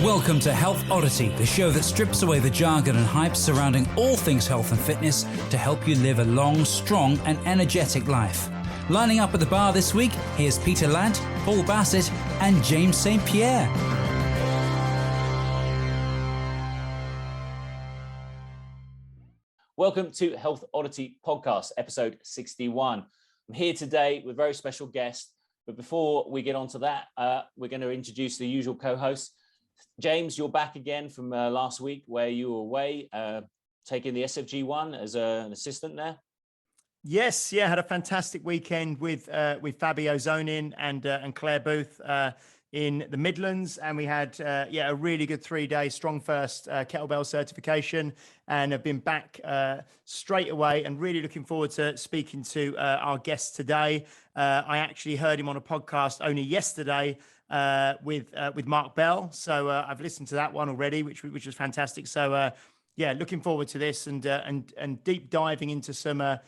Welcome to Health Oddity, the show that strips away the jargon and hype surrounding all things health and fitness to help you live a long, strong and energetic life. Lining up at the bar this week, here's Peter Lant, Paul Bassett and James St. Pierre. Welcome to Health Oddity Podcast, episode 61. I'm here today with a very special guest, but before we get on to that, we're going to introduce the usual co-hosts. James, you're back again from last week where you were away, taking the SFG one as an assistant there. Yes, yeah, had a fantastic weekend with Fabio Zonin and Claire Booth in the Midlands, and we had a really good 3-day strong first kettlebell certification, and have been back straight away, and really looking forward to speaking to our guest today. I actually heard him on a podcast only yesterday with Mark Bell, so I've listened to that one already, which was fantastic. So looking forward to this and deep diving into some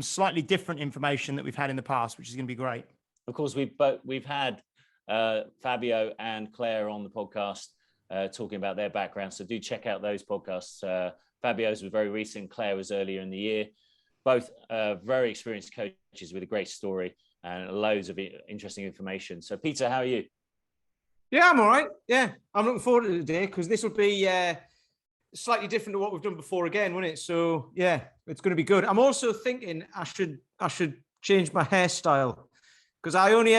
slightly different information that we've had in the past, which is going to be great. Of course, we've had Fabio and Claire on the podcast talking about their background, so do check out those podcasts. Fabio's was very recent, Claire was earlier in the year. Both very experienced coaches with a great story and loads of interesting information. So Peter, how are you? Yeah, I'm all right. Yeah, I'm looking forward to today because this will be slightly different to what we've done before again, won't it? So yeah, it's going to be good. I'm also thinking I should change my hairstyle because I only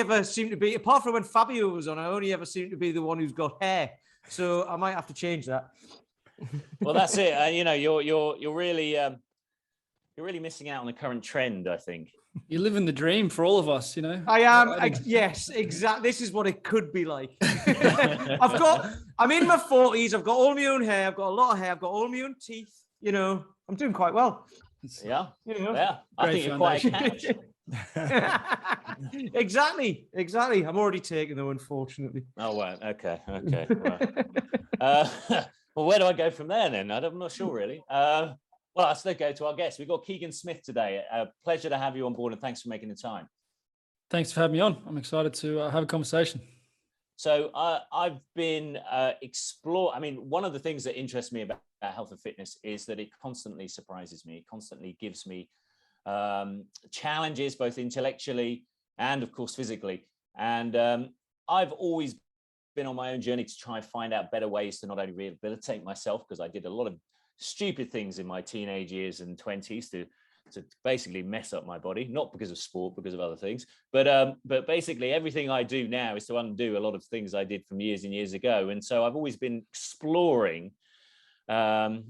ever seem to be, apart from when Fabio was on, I only ever seem to be the one who's got hair. So I might have to change that. Well, that's it. You're really missing out on the current trend, I think. You're living the dream for all of us, you know. I am. Yes, exactly. This is what it could be like. I'm in my 40s. I've got all my own hair. I've got a lot of hair. I've got all my own teeth. You know, I'm doing quite well. Yeah. You know? Yeah. I think you're quite a catch. Exactly. I'm already taken though, unfortunately. Oh, wow. Okay. Right. Well, where do I go from there then? I'm not sure really. Well, let's go to our guest. We've got Keegan Smith today. A pleasure to have you on board, and thanks for making the time. Thanks for having me on. I'm excited to have a conversation. So I've been exploring. I mean, one of the things that interests me about health and fitness is that it constantly surprises me. It constantly gives me challenges, both intellectually and, of course, physically. And I've always been on my own journey to try and find out better ways to not only rehabilitate myself, because I did a lot of stupid things in my teenage years and 20s to basically mess up my body, not because of sport, because of other things. But basically everything I do now is to undo a lot of things I did from years and years ago. And so I've always been exploring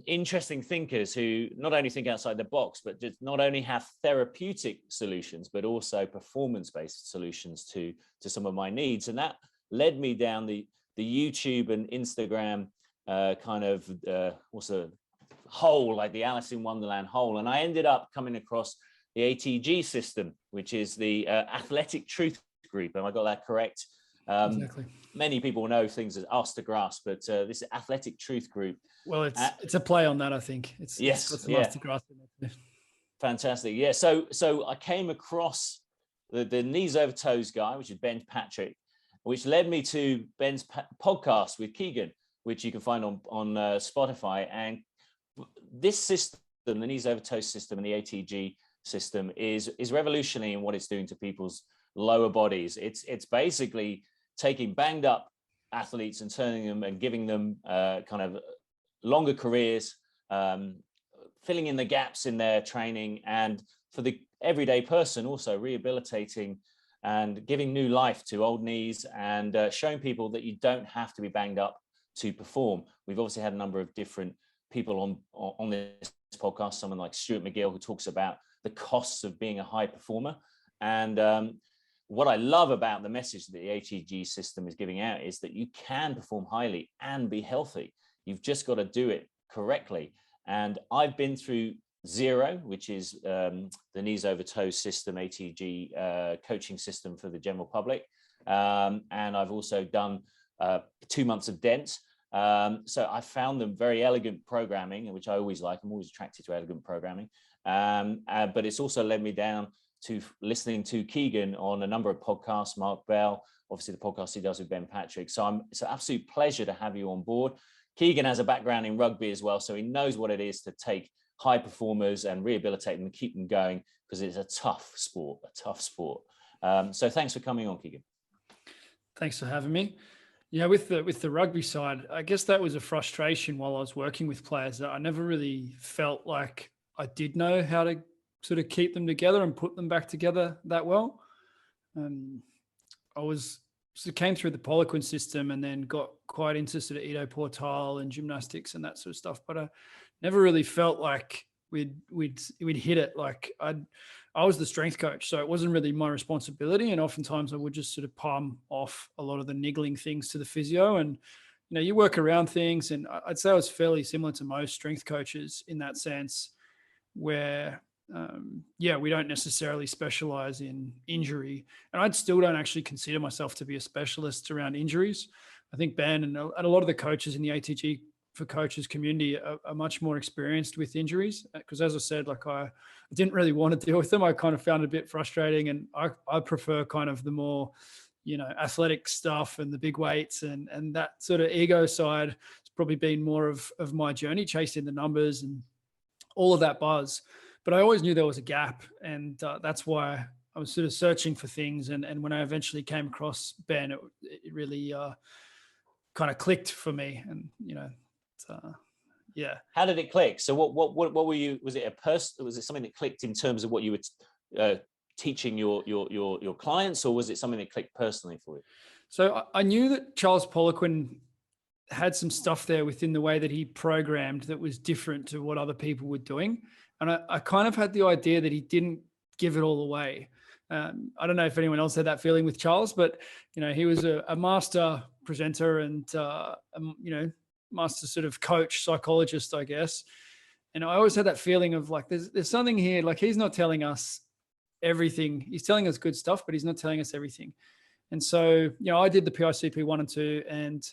interesting thinkers who not only think outside the box, but just not only have therapeutic solutions, but also performance-based solutions to some of my needs. And that led me down the YouTube and Instagram also hole, like the Alice in Wonderland hole. And I ended up coming across the ATG system, which is the Athletic Truth Group. Have I got that correct? Exactly. Many people know things as Ask the Grass, but this is Athletic Truth Group. Well, it's a play on that, I think. It's Ask the Grass. Fantastic. Yeah. So I came across the Kneesovertoes guy, which is Ben Patrick, which led me to Ben's podcast with Keegan, which you can find on Spotify. And this system, the Kneesovertoes system and the ATG system, is revolutionary in what it's doing to people's lower bodies. It's basically taking banged up athletes and turning them and giving them kind of longer careers, filling in the gaps in their training, and for the everyday person also rehabilitating and giving new life to old knees, and showing people that you don't have to be banged up to perform. We've obviously had a number of different people on this podcast, someone like Stuart McGill, who talks about the costs of being a high performer. And what I love about the message that the ATG system is giving out is that you can perform highly and be healthy. You've just got to do it correctly. And I've been through Zero, which is the Kneesovertoes system, ATG coaching system for the general public. And I've also done 2 months of Dent. So I found them very elegant programming, which I always like. I'm always attracted to elegant programming. But it's also led me down to listening to Keegan on a number of podcasts, Mark Bell, obviously the podcast he does with Ben Patrick. So it's an absolute pleasure to have you on board. Keegan has a background in rugby as well, so he knows what it is to take high performers and rehabilitate them and keep them going, because it's a tough sport. So thanks for coming on, Keegan. Thanks for having me. Yeah, with the rugby side, I guess that was a frustration while I was working with players, that I never really felt like I did know how to sort of keep them together and put them back together that well. Came through the Poliquin system and then got quite into sort of Ido Portal and gymnastics and that sort of stuff, but I never really felt like we'd hit it. Like I was the strength coach, so it wasn't really my responsibility. And oftentimes I would just sort of palm off a lot of the niggling things to the physio, and you work around things. And I'd say I was fairly similar to most strength coaches in that sense, where we don't necessarily specialize in injury, and I still don't actually consider myself to be a specialist around injuries. I think Ben and a lot of the coaches in the ATG for coaches community are much more experienced with injuries, because as I said, like I didn't really want to deal with them. I kind of found it a bit frustrating, and I prefer kind of the more, athletic stuff and the big weights and that sort of ego side. It's probably been more of my journey, chasing the numbers and all of that buzz. But I always knew there was a gap, and that's why I was sort of searching for things. And when I eventually came across Ben, it really kind of clicked for me. And How did it click? So what were you? Was it was it something that clicked in terms of what you were teaching your clients, or was it something that clicked personally for you? So I knew that Charles Poliquin had some stuff there within the way that he programmed that was different to what other people were doing. And I kind of had the idea that he didn't give it all away. I don't know if anyone else had that feeling with Charles, but, he was a master presenter and, master sort of coach, psychologist, I guess. And I always had that feeling of like, there's something here, like he's not telling us everything. He's telling us good stuff, but he's not telling us everything. And so, I did the PICP 1 and 2, and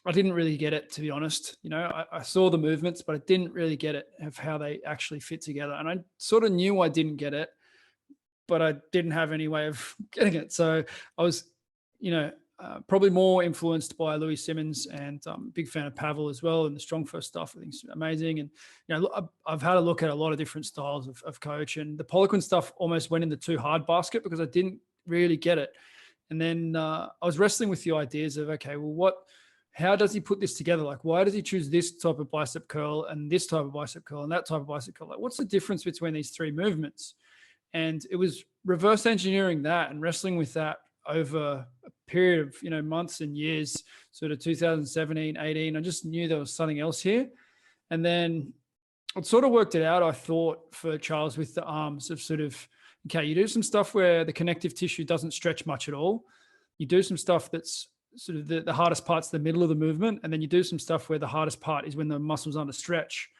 I didn't really get it, to be honest. I saw the movements, but I didn't really get it of how they actually fit together. And I sort of knew I didn't get it, but I didn't have any way of getting it. So I was, probably more influenced by Louis Simmons, and I'm a big fan of Pavel as well. And the strong first stuff, I think is amazing. And, I've had a look at a lot of different styles of coach, and the Poliquin stuff almost went in the too hard basket because I didn't really get it. And then I was wrestling with the ideas of, okay, well, how does he put this together? Like, why does he choose this type of bicep curl and this type of bicep curl and that type of bicep curl? Like, what's the difference between these three movements? And it was reverse engineering that and wrestling with that over a period of, months and years, sort of 2017, 18. I just knew there was something else here. And then I sort of worked it out, I thought, for Charles with the arms of sort of, okay, you do some stuff where the connective tissue doesn't stretch much at all. You do some stuff that's sort of the hardest part's the middle of the movement. And then you do some stuff where the hardest part is when the muscle's under stretch.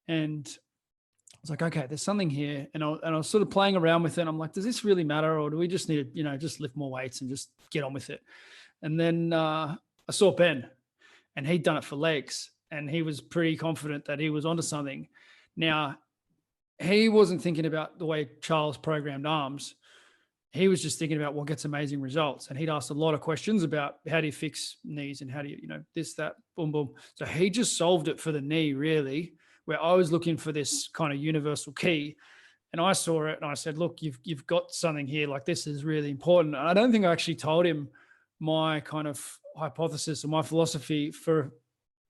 And I was like, okay, there's something here. And I was sort of playing around with it. I'm like, does this really matter? Or do we just need to, just lift more weights and just get on with it? And then I saw Ben, and he'd done it for legs, and he was pretty confident that he was onto something. Now, he wasn't thinking about the way Charles programmed arms. He was just thinking about what gets amazing results. And he'd asked a lot of questions about how do you fix knees and how do you, this, that, boom, boom. So he just solved it for the knee, really, where I was looking for this kind of universal key. And I saw it and I said, look, you've got something here. Like, this is really important. And I don't think I actually told him my kind of hypothesis or my philosophy for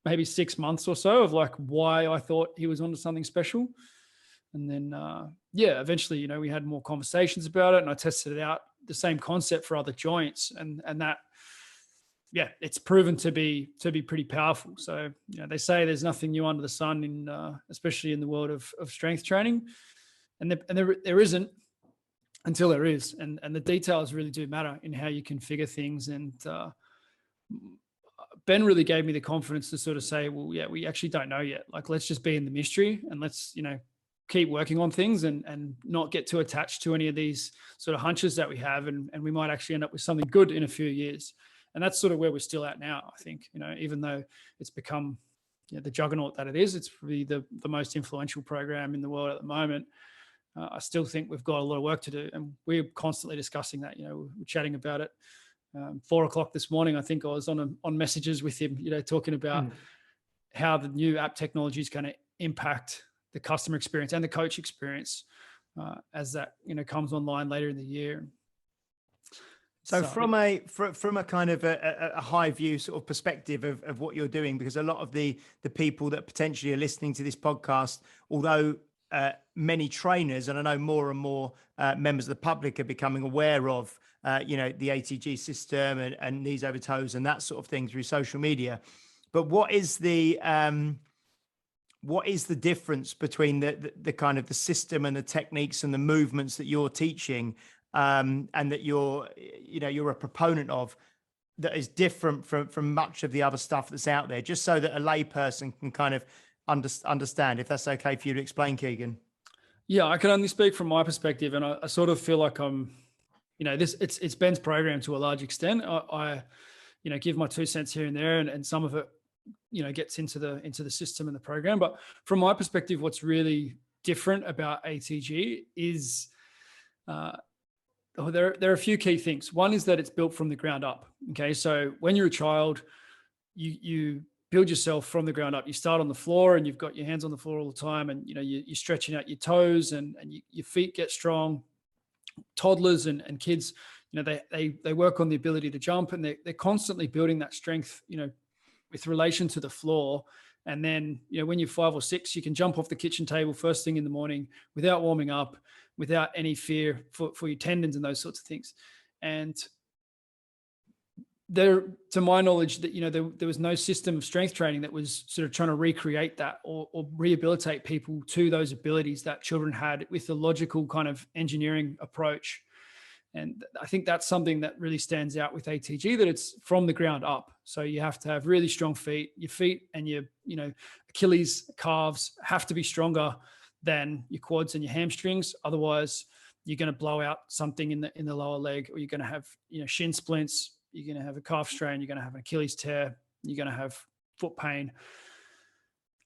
maybe 6 months or so of like why I thought he was onto something special. And then, eventually, we had more conversations about it, and I tested it out, the same concept for other joints, and that, it's proven to be pretty powerful. So, they say there's nothing new under the sun in, especially in the world of strength training, and there isn't until there is, and the details really do matter in how you configure things. And Ben really gave me the confidence to sort of say, well, we actually don't know yet. Like, let's just be in the mystery, and let's, keep working on things and not get too attached to any of these sort of hunches that we have. And we might actually end up with something good in a few years. And that's sort of where we're still at now, I think, even though it's become the juggernaut that it is, it's probably the most influential program in the world at the moment. I still think we've got a lot of work to do, and we're constantly discussing that. We're chatting about it 4:00 this morning, I think I was on messages with him, talking about how the new app technology is going to impact the customer experience and the coach experience as that comes online later in the year. So from a kind of a high view sort of perspective of what you're doing, because a lot of the people that potentially are listening to this podcast, although many trainers, and I know more and more members of the public are becoming aware of, the ATG system and Kneesovertoes and that sort of thing through social media. But what is the difference between the kind of the system and the techniques and the movements that you're teaching, and that you're a proponent of, that is different from much of the other stuff that's out there, just so that a layperson can kind of understand, if that's okay for you to explain, Keegan? Yeah, I can only speak from my perspective, and I sort of feel like I'm, it's Ben's program to a large extent. I give my 2 cents here and there, and some of it, gets into the system and the program. But from my perspective, what's really different about ATG is there are a few key things. One is that it's built from the ground up. Okay, so when you're a child, you build yourself from the ground up. You start on the floor, and you've got your hands on the floor all the time, and you're stretching out your toes, and your feet get strong. Toddlers and kids, they work on the ability to jump, and they're constantly building that strength, with relation to the floor. And then, when you're 5 or 6, you can jump off the kitchen table first thing in the morning without warming up, without any fear for your tendons and those sorts of things. And there, to my knowledge, that there was no system of strength training that was sort of trying to recreate that or rehabilitate people to those abilities that children had with the logical kind of engineering approach. And I think that's something that really stands out with ATG, that it's from the ground up. So you have to have really strong feet. Your feet and your Achilles, calves have to be stronger than your quads and your hamstrings. Otherwise, you're going to blow out something in the lower leg, or you're going to have shin splints. You're going to have a calf strain. You're going to have an Achilles tear. You're going to have foot pain,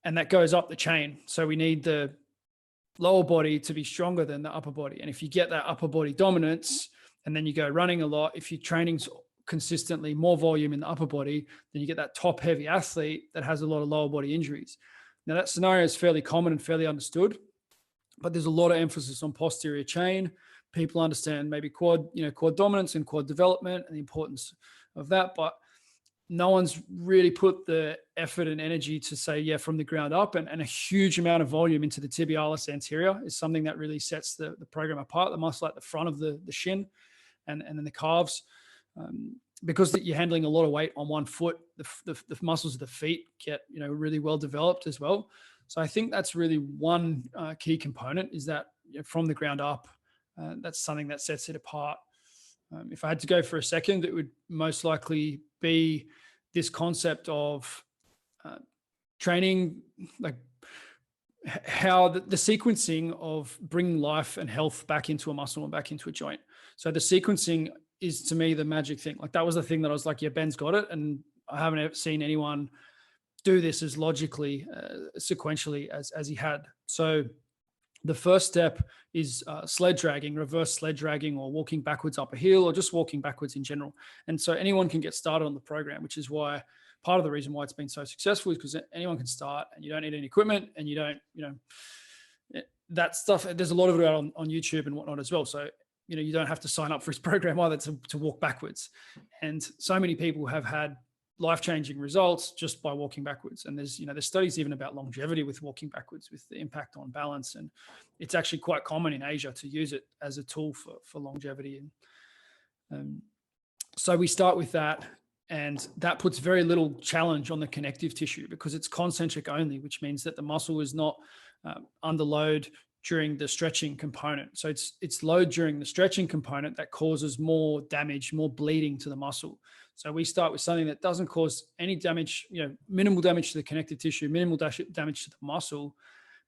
and that goes up the chain. So we need the lower body to be stronger than the upper body. And if you get that upper body dominance, and then you go running a lot, if you're training consistently more volume in the upper body, then you get that top heavy athlete that has a lot of lower body injuries. Now that scenario is fairly common and fairly understood, but there's a lot of emphasis on posterior chain. People understand maybe quad dominance and quad development and the importance of that, but no one's really put the effort and energy to say, from the ground up, and a huge amount of volume into the tibialis anterior is something that really sets the program apart. The muscle at the front of the shin and then the calves, because you're handling a lot of weight on one foot, the muscles of the feet get really well developed as well. So I think that's really one key component, is that from the ground up, that's something that sets it apart. If I had to go for a second, it would most likely be this concept of training, like how the sequencing of bringing life and health back into a muscle and back into a joint. So the sequencing is, to me, the magic thing. Like, that was the thing that I was like, Ben's got it. And I haven't ever seen anyone do this as logically, sequentially as he had. So the first step is sled dragging, reverse sled dragging, or walking backwards up a hill, or just walking backwards in general. And so anyone can get started on the program, which is why part of the reason why it's been so successful is because anyone can start, and you don't need any equipment, and you don't, that stuff. There's a lot of it out on YouTube and whatnot as well. So, you don't have to sign up for his program either to walk backwards. And so many people have had life-changing results just by walking backwards. And there's studies even about longevity with walking backwards, with the impact on balance. And it's actually quite common in Asia to use it as a tool for longevity. And so we start with that, and that puts very little challenge on the connective tissue because it's concentric only, which means that the muscle is not under load during the stretching component. So it's load during the stretching component that causes more damage, more bleeding to the muscle. So we start with something that doesn't cause any damage, minimal damage to the connective tissue, minimal damage to the muscle,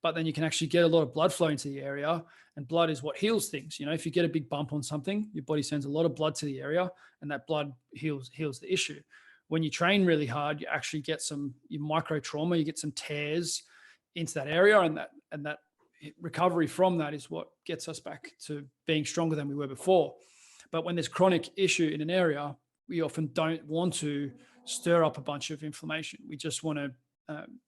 but then you can actually get a lot of blood flow into the area, and blood is what heals things. If you get a big bump on something, your body sends a lot of blood to the area, and that blood heals the issue. When you train really hard, you actually get some micro trauma, you get some tears into that area, and that recovery from that is what gets us back to being stronger than we were before. But when there's chronic issue in an area, we often don't want to stir up a bunch of inflammation. We just want to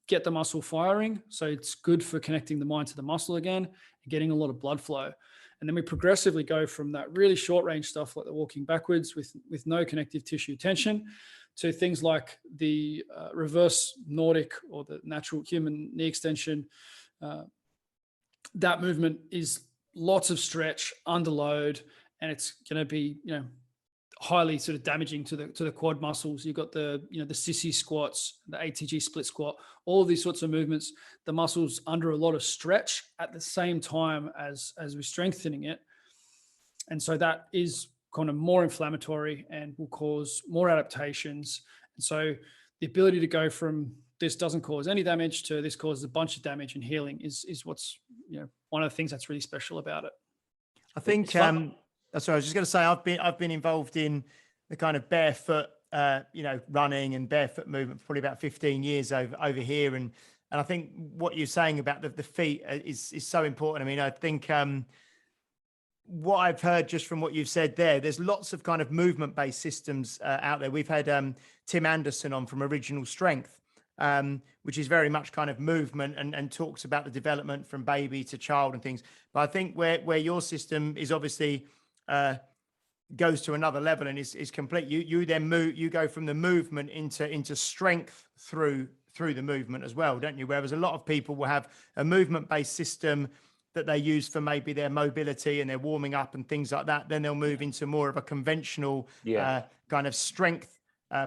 get the muscle firing. So it's good for connecting the mind to the muscle again and getting a lot of blood flow. And then we progressively go from that really short range stuff like the walking backwards with no connective tissue tension to things like the reverse Nordic or the natural human knee extension. That movement is lots of stretch under load, and it's going to be, highly sort of damaging to the quad muscles. You've got the sissy squats, the ATG split squat, all of these sorts of movements, the muscles under a lot of stretch at the same time as we're strengthening it. And so that is kind of more inflammatory and will cause more adaptations. And so the ability to go from this doesn't cause any damage to this causes a bunch of damage and healing is what's, one of the things that's really special about it. I think, that's what I was just going to say. I've been involved in the kind of barefoot, running and barefoot movement for probably about 15 years over here. And I think what you're saying about the feet is so important. I mean, I think what I've heard just from what you've said there's lots of kind of movement-based systems out there. We've had Tim Anderson on from Original Strength, which is very much kind of movement and talks about the development from baby to child and things. But I think where your system is obviously goes to another level and is complete. You then move. You go from the movement into strength through the movement as well, don't you? Whereas a lot of people will have a movement-based system that they use for maybe their mobility and their warming up and things like that. Then they'll move into more of a conventional kind of strength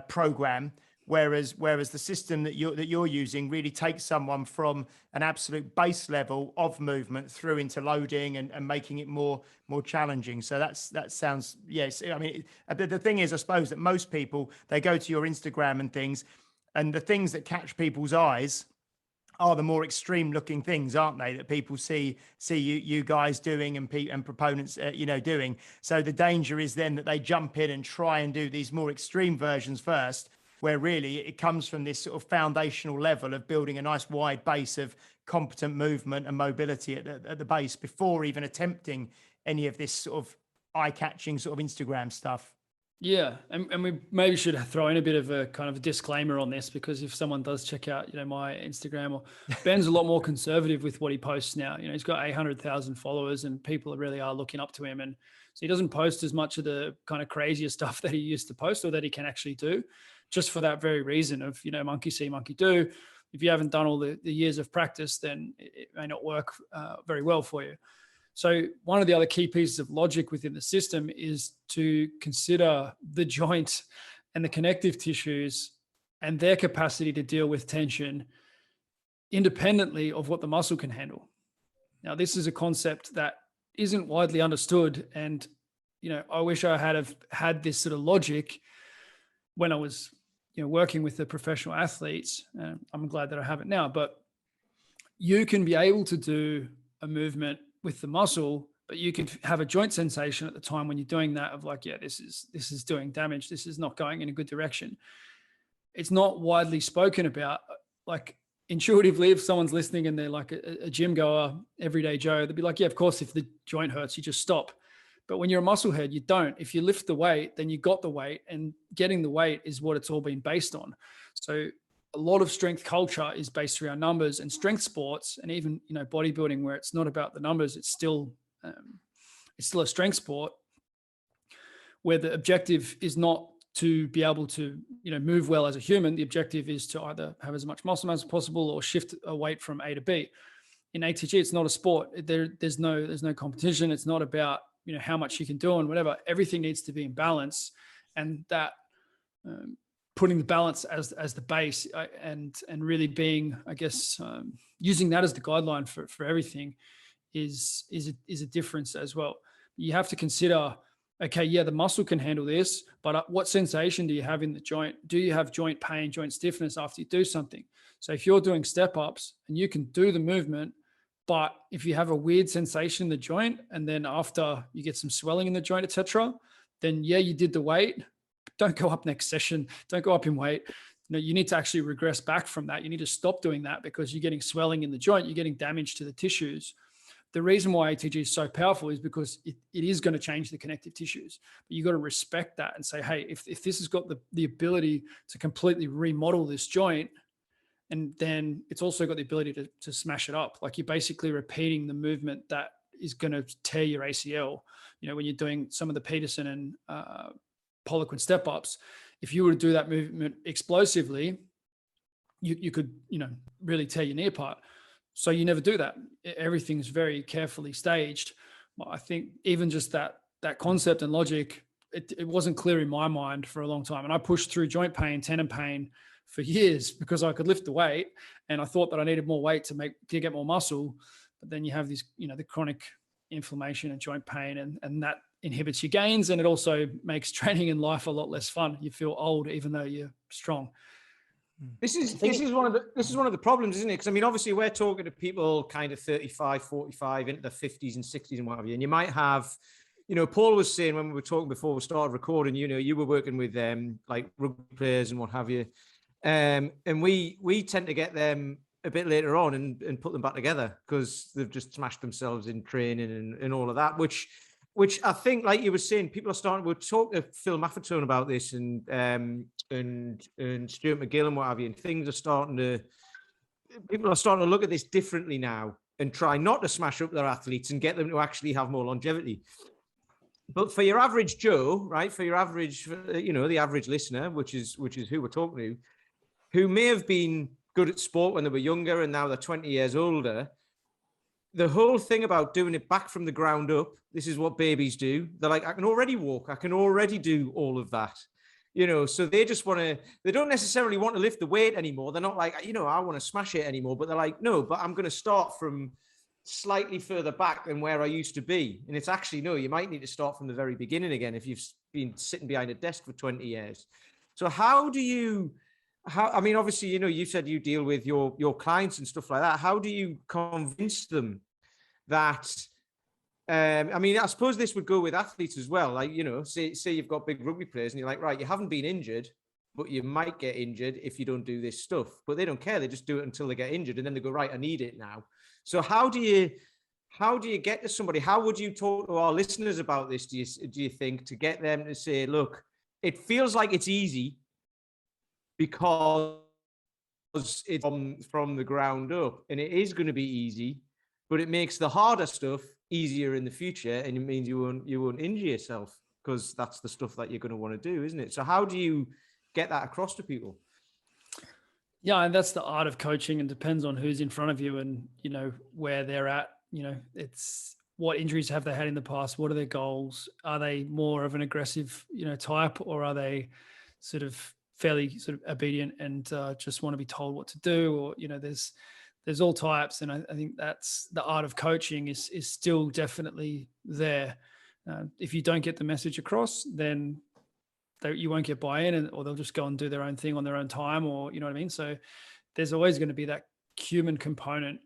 program. Whereas the system that you're using really takes someone from an absolute base level of movement through into loading and making it more challenging. So that sounds, yes. I mean, the thing is, I suppose that most people, they go to your Instagram and things, and the things that catch people's eyes are the more extreme looking things, aren't they? That people see you guys doing and proponents, doing. So the danger is then that they jump in and try and do these more extreme versions first, where really it comes from this sort of foundational level of building a nice wide base of competent movement and mobility at the base before even attempting any of this sort of eye-catching sort of Instagram stuff. Yeah, and we maybe should throw in a bit of a kind of a disclaimer on this, because if someone does check out, my Instagram, or Ben's a lot more conservative with what he posts now. He's got 800,000 followers and people really are looking up to him. And so he doesn't post as much of the kind of crazier stuff that he used to post or that he can actually do, just for that very reason of, monkey see, monkey do. If you haven't done all the years of practice, then it may not work very well for you. So one of the other key pieces of logic within the system is to consider the joint and the connective tissues and their capacity to deal with tension independently of what the muscle can handle. Now, this is a concept that isn't widely understood. And, I wish I had this sort of logic when I was, working with the professional athletes. I'm glad that I have it now, but you can be able to do a movement with the muscle, but you can have a joint sensation at the time when you're doing that of like, this is doing damage. This is not going in a good direction. It's not widely spoken about. Like intuitively, if someone's listening and they're like a gym goer, everyday Joe, they'd be like, of course, if the joint hurts, you just stop. But when you're a muscle head, you don't. If you lift the weight, then you got the weight, and getting the weight is what it's all been based on. So a lot of strength culture is based around numbers, and strength sports, and even bodybuilding, where it's not about the numbers, it's still a strength sport, where the objective is not to be able to move well as a human. The objective is to either have as much muscle mass as possible or shift a weight from A to B. In ATG, it's not a sport. There's no competition. It's not about how much you can do and whatever. Everything needs to be in balance, and that. Putting the balance as the base and really being, I guess, using that as the guideline for everything is a difference as well. You have to consider, okay, the muscle can handle this, but what sensation do you have in the joint? Do you have joint pain, joint stiffness after you do something? So if you're doing step ups and you can do the movement, but if you have a weird sensation in the joint and then after you get some swelling in the joint, etc., then you did the weight. Don't go up next session. Don't go up in weight. You need to actually regress back from that. You need to stop doing that because you're getting swelling in the joint. You're getting damage to the tissues. the reason why ATG is so powerful is because it is going to change the connective tissues. But you got to respect that and say, hey, if this has got the ability to completely remodel this joint, and then it's also got the ability to smash it up. Like, you're basically repeating the movement that is going to tear your ACL. You know, when you're doing some of the Peterson and Poliquin step ups, if you were to do that movement explosively, you could, you know, really tear your knee apart. So you never do that. Everything's very carefully staged. I think even just that concept and logic, it wasn't clear in my mind for a long time. And I pushed through joint pain, tendon pain for years because I could lift the weight, and I thought that I needed more weight to get more muscle. But then you have these, you know, the chronic inflammation and joint pain, and that inhibits your gains, and it also makes training in life a lot less fun. You feel old even though you're strong. This is one of the problems, isn't it? Because I mean, obviously, we're talking to people kind of 35, 45, into their 50s and 60s and what have you. And you might have, you know, Paul was saying when we were talking before we started recording, you know, you were working with like rugby players and what have you. And we tend to get them a bit later on and put them back together because they've just smashed themselves in training and all of that, which I think, like you were saying, people are starting. We'll talk to Phil Maffetone about this and Stuart McGill and what have you. And people are starting to look at this differently now and try not to smash up their athletes and get them to actually have more longevity. But for your average Joe, right? For your average, you know, the average listener, which is who we're talking to, who may have been good at sport when they were younger and now they're 20 years older. The whole thing about doing it back from the ground up, this is what babies do. They're like, I can already walk. I can already do all of that. You know, so they just they don't necessarily want to lift the weight anymore. They're not like, you know, I want to smash it anymore, but they're like, no, but I'm going to start from slightly further back than where I used to be. And it's actually, no, you might need to start from the very beginning again if you've been sitting behind a desk for 20 years. So I mean, obviously, you know, you said you deal with your clients and stuff like that. How do you convince them that, I mean, I suppose this would go with athletes as well. Like, you know, say you've got big rugby players and you're like, right, you haven't been injured, but you might get injured if you don't do this stuff. But they don't care. They just do it until they get injured. And then they go, right, I need it now. So how do you get to somebody? How would you talk to our listeners about this, do you think, to get them to say, look, it feels like it's easy, because it's from the ground up, and it is going to be easy, but it makes the harder stuff easier in the future, and it means you won't injure yourself, because that's the stuff that you're going to want to do, isn't it? So how do you get that across to people? Yeah, and that's the art of coaching, and depends on who's in front of you and, you know, where they're at. You know, it's what injuries have they had in the past? What are their goals? Are they more of an aggressive, you know, type, or are they sort of fairly sort of obedient and just want to be told what to do? Or, you know, there's all types. And I think that's the art of coaching is still definitely there. If you don't get the message across, then you won't get buy-in, or they'll just go and do their own thing on their own time, or, you know what I mean? So there's always going to be that human component.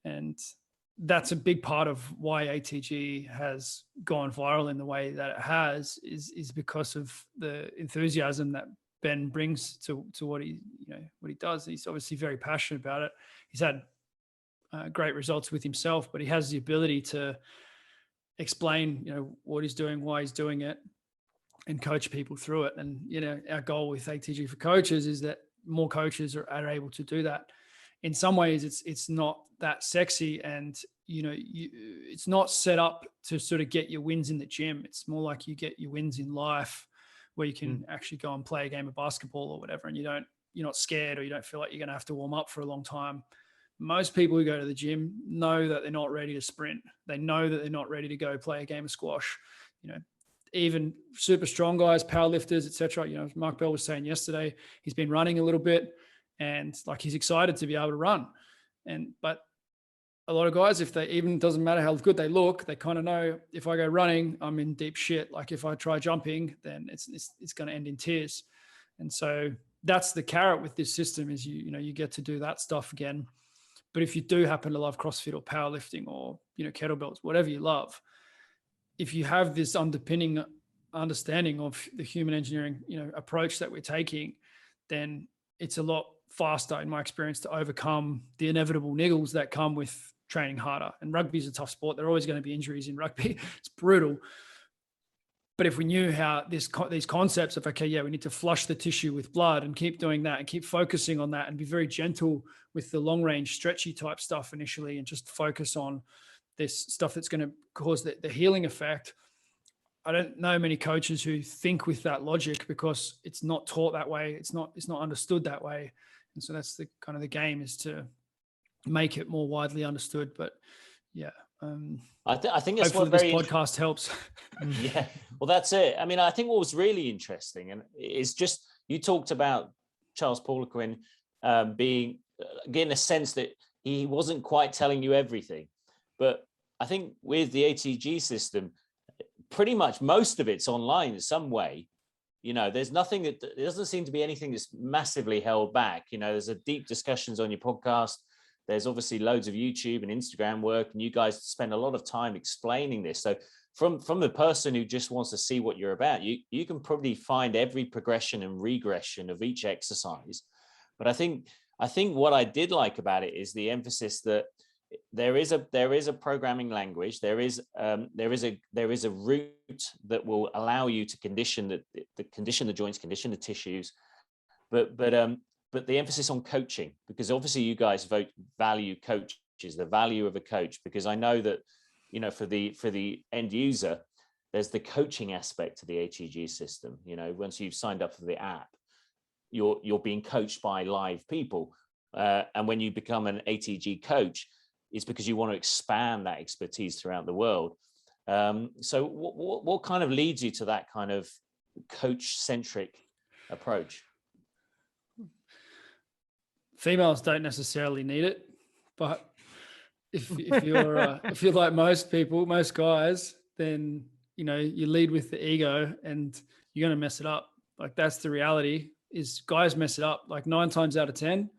And that's a big part of why ATG has gone viral in the way that it has, is because of the enthusiasm that Ben brings to what he does. He's obviously very passionate about it. He's had great results with himself, but he has the ability to explain, you know, what he's doing, why he's doing it, and coach people through it. And, you know, our goal with ATG for Coaches is that more coaches are able to do that. In some ways, it's not that sexy, and, you know, it's not set up to sort of get your wins in the gym. It's more like you get your wins in life, where you can actually go and play a game of basketball or whatever, and you're not scared, or you don't feel like you're going to have to warm up for a long time. Most people who go to the gym know that they're not ready to sprint. They know that they're not ready to go play a game of squash. You know, even super strong guys, powerlifters, etc. You know, Mark Bell was saying yesterday, he's been running a little bit, and like, he's excited to be able to run. But a lot of guys, if they, even doesn't matter how good they look, they kind of know, if I go running, I'm in deep shit. Like, if I try jumping, then it's going to end in tears. And so that's the carrot with this system, is you get to do that stuff again. But if you do happen to love CrossFit or powerlifting or, you know, kettlebells, whatever you love, if you have this underpinning understanding of the human engineering, you know, approach that we're taking, then it's a lot faster, in my experience, to overcome the inevitable niggles that come with training harder. And rugby is a tough sport. There are always going to be injuries in rugby. It's brutal. But if we knew how these concepts of, okay, yeah, we need to flush the tissue with blood and keep doing that and keep focusing on that and be very gentle with the long range stretchy type stuff initially and just focus on this stuff that's going to cause the healing effect. I don't know many coaches who think with that logic because it's not taught that way. It's not understood that way. And so that's the kind of the game, is to make it more widely understood. But yeah, I think that's hopefully what this podcast helps. Yeah, well, that's it. I mean, I think what was really interesting and is just, you talked about Charles Poliquin being, getting a sense that he wasn't quite telling you everything. But I think with the ATG system, pretty much most of it's online in some way. You know, there's nothing that, there doesn't seem to be anything that's massively held back. You know, there's a deep discussions on your podcast. There's obviously loads of YouTube and Instagram work, and you guys spend a lot of time explaining this. So from the person who just wants to see what you're about, you can probably find every progression and regression of each exercise. But I think what I did like about it is the emphasis that there is a programming language. There is a route that will allow you to condition the joints, condition the tissues, but the emphasis on coaching, because obviously you guys value coaches, the value of a coach, because I know that, you know, for the end user, there's the coaching aspect to the ATG system. You know, once you've signed up for the app, you're being coached by live people, and when you become an ATG coach, it's because you want to expand that expertise throughout the world. So what kind of leads you to that kind of coach-centric approach? Females don't necessarily need it, but if you're like most people, most guys, then, you know, you lead with the ego and you're going to mess it up. Like, that's the reality, is guys mess it up. Like 9 times out of 10,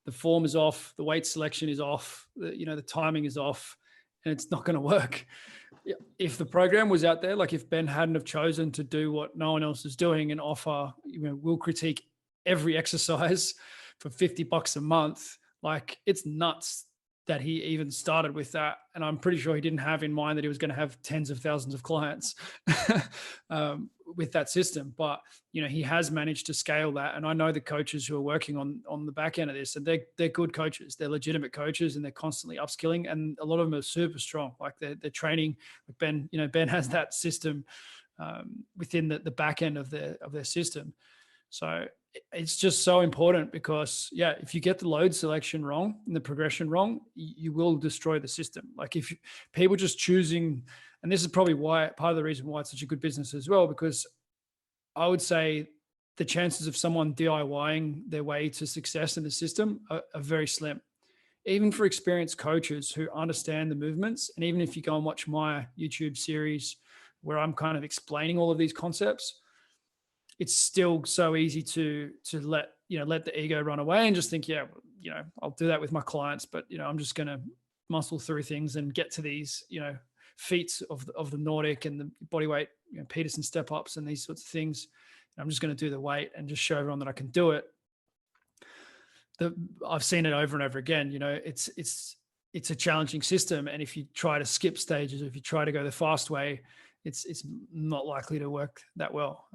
the form is off, the weight selection is off, the timing is off, and it's not going to work. If the program was out there, like if Ben hadn't have chosen to do what no one else is doing and offer, we'll critique every exercise for $50 a month. Like, it's nuts that he even started with that. And I'm pretty sure he didn't have in mind that he was going to have tens of thousands of clients with that system. But, you know, he has managed to scale that. And I know the coaches who are working on the back end of this, and they're good coaches. They're legitimate coaches, and they're constantly upskilling. And a lot of them are super strong. Like they're training. Like Ben, Ben has that system within the back end of their system. So it's just so important, because if you get the load selection wrong and the progression wrong, you will destroy the system. Like, if people just choosing, and this is probably part of the reason why it's such a good business as well, because I would say the chances of someone DIYing their way to success in the system are very slim. Even for experienced coaches who understand the movements, and even if you go and watch my YouTube series where I'm kind of explaining all of these concepts, it's still so easy to let the ego run away and just think, I'll do that with my clients, but I'm just going to muscle through things and get to these, feats of the Nordic and the body weight, Peterson step ups and these sorts of things. And I'm just going to do the weight and just show everyone that I can do it. I've seen it over and over again. It's a challenging system, and if you try to skip stages, or if you try to go the fast way, it's not likely to work that well.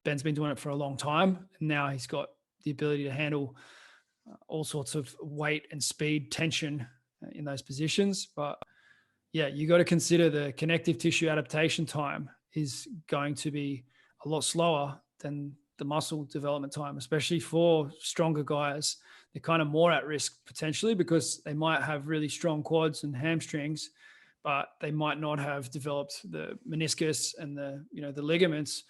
Ben's been doing it for a long time, and now he's got the ability to handle all sorts of weight and speed tension in those positions. But you got to consider the connective tissue adaptation time is going to be a lot slower than the muscle development time, especially for stronger guys. They're kind of more at risk potentially, because they might have really strong quads and hamstrings, but they might not have developed the meniscus and the ligaments.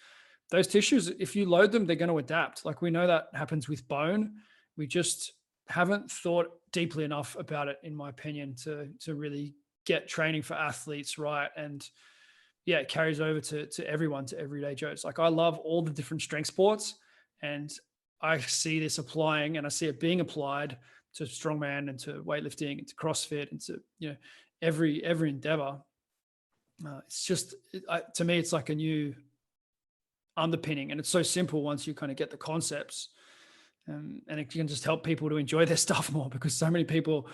Those tissues, if you load them, they're going to adapt. Like, we know that happens with bone. We just haven't thought deeply enough about it, in my opinion, to really get training for athletes right. And it carries over to everyone, to everyday Joes. Like, I love all the different strength sports, and I see this applying, and I see it being applied to strongman and to weightlifting and to CrossFit and to, every endeavor. It's just, to me, it's like a new underpinning, and it's so simple once you kind of get the concepts, and it can just help people to enjoy their stuff more, because so many people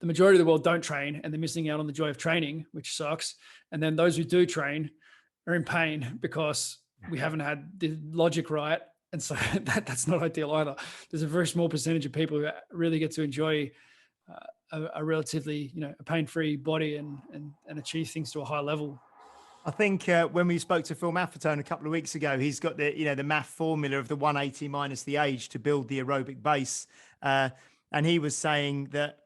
the majority of the world don't train and they're missing out on the joy of training, which sucks. And then those who do train are in pain because we haven't had the logic right. And so that's not ideal either. There's a very small percentage of people who really get to enjoy a relatively, a pain-free body and achieve things to a high level. I think when we spoke to Phil Maffetone a couple of weeks ago, he's got the math formula of the 180 minus the age to build the aerobic base. And he was saying that,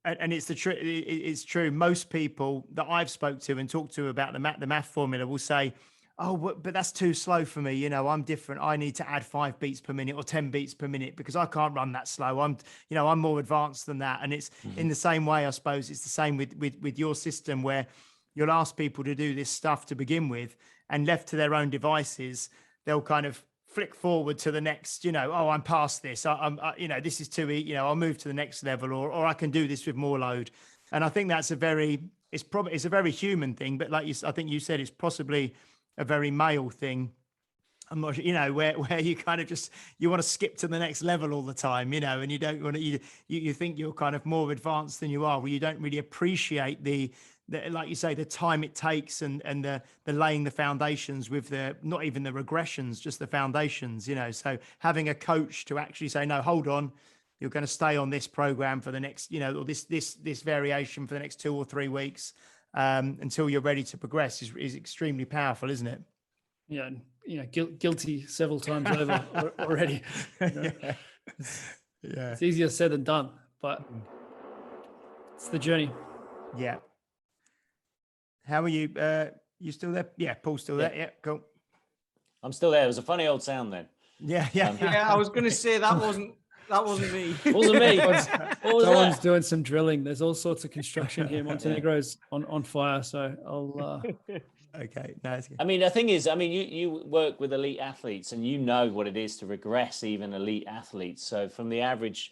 and it's true. Most people that I've spoke to and talked to about the math formula will say, "Oh, but that's too slow for me. I'm different. I need to add 5 beats per minute or 10 beats per minute because I can't run that slow. I'm more advanced than that." And it's in the same way, I suppose it's the same with your system, where you'll ask people to do this stuff to begin with, and left to their own devices, they'll kind of flick forward to the next, "Oh, I'm past this. This is too easy. I'll move to the next level, or I can do this with more load." And I think that's it's a very human thing, but I think you said, it's possibly a very male thing. I'm not, where you kind of you want to skip to the next level all the time, and you don't want to, you think you're kind of more advanced than you are, where you don't really appreciate the like you say, the time it takes and the laying the foundations with not even the regressions, just the foundations, so having a coach to actually say, "No, hold on, you're going to stay on this program for the next, or this variation for the next 2 or 3 weeks, until you're ready to progress," is extremely powerful, isn't it? Yeah. Guilty several times over already. It's easier said than done, but it's the journey. Yeah. How are you? You still there? Yeah, Paul's still there. Yeah, cool. I'm still there. It was a funny old sound then. Yeah. I was going to say that wasn't me. Wasn't me. Someone's doing some drilling. There's all sorts of construction here. Montenegro's on fire, so I'll. Okay, no, that's good. I mean, the thing is, you work with elite athletes, and you know what it is to regress even elite athletes. So from the average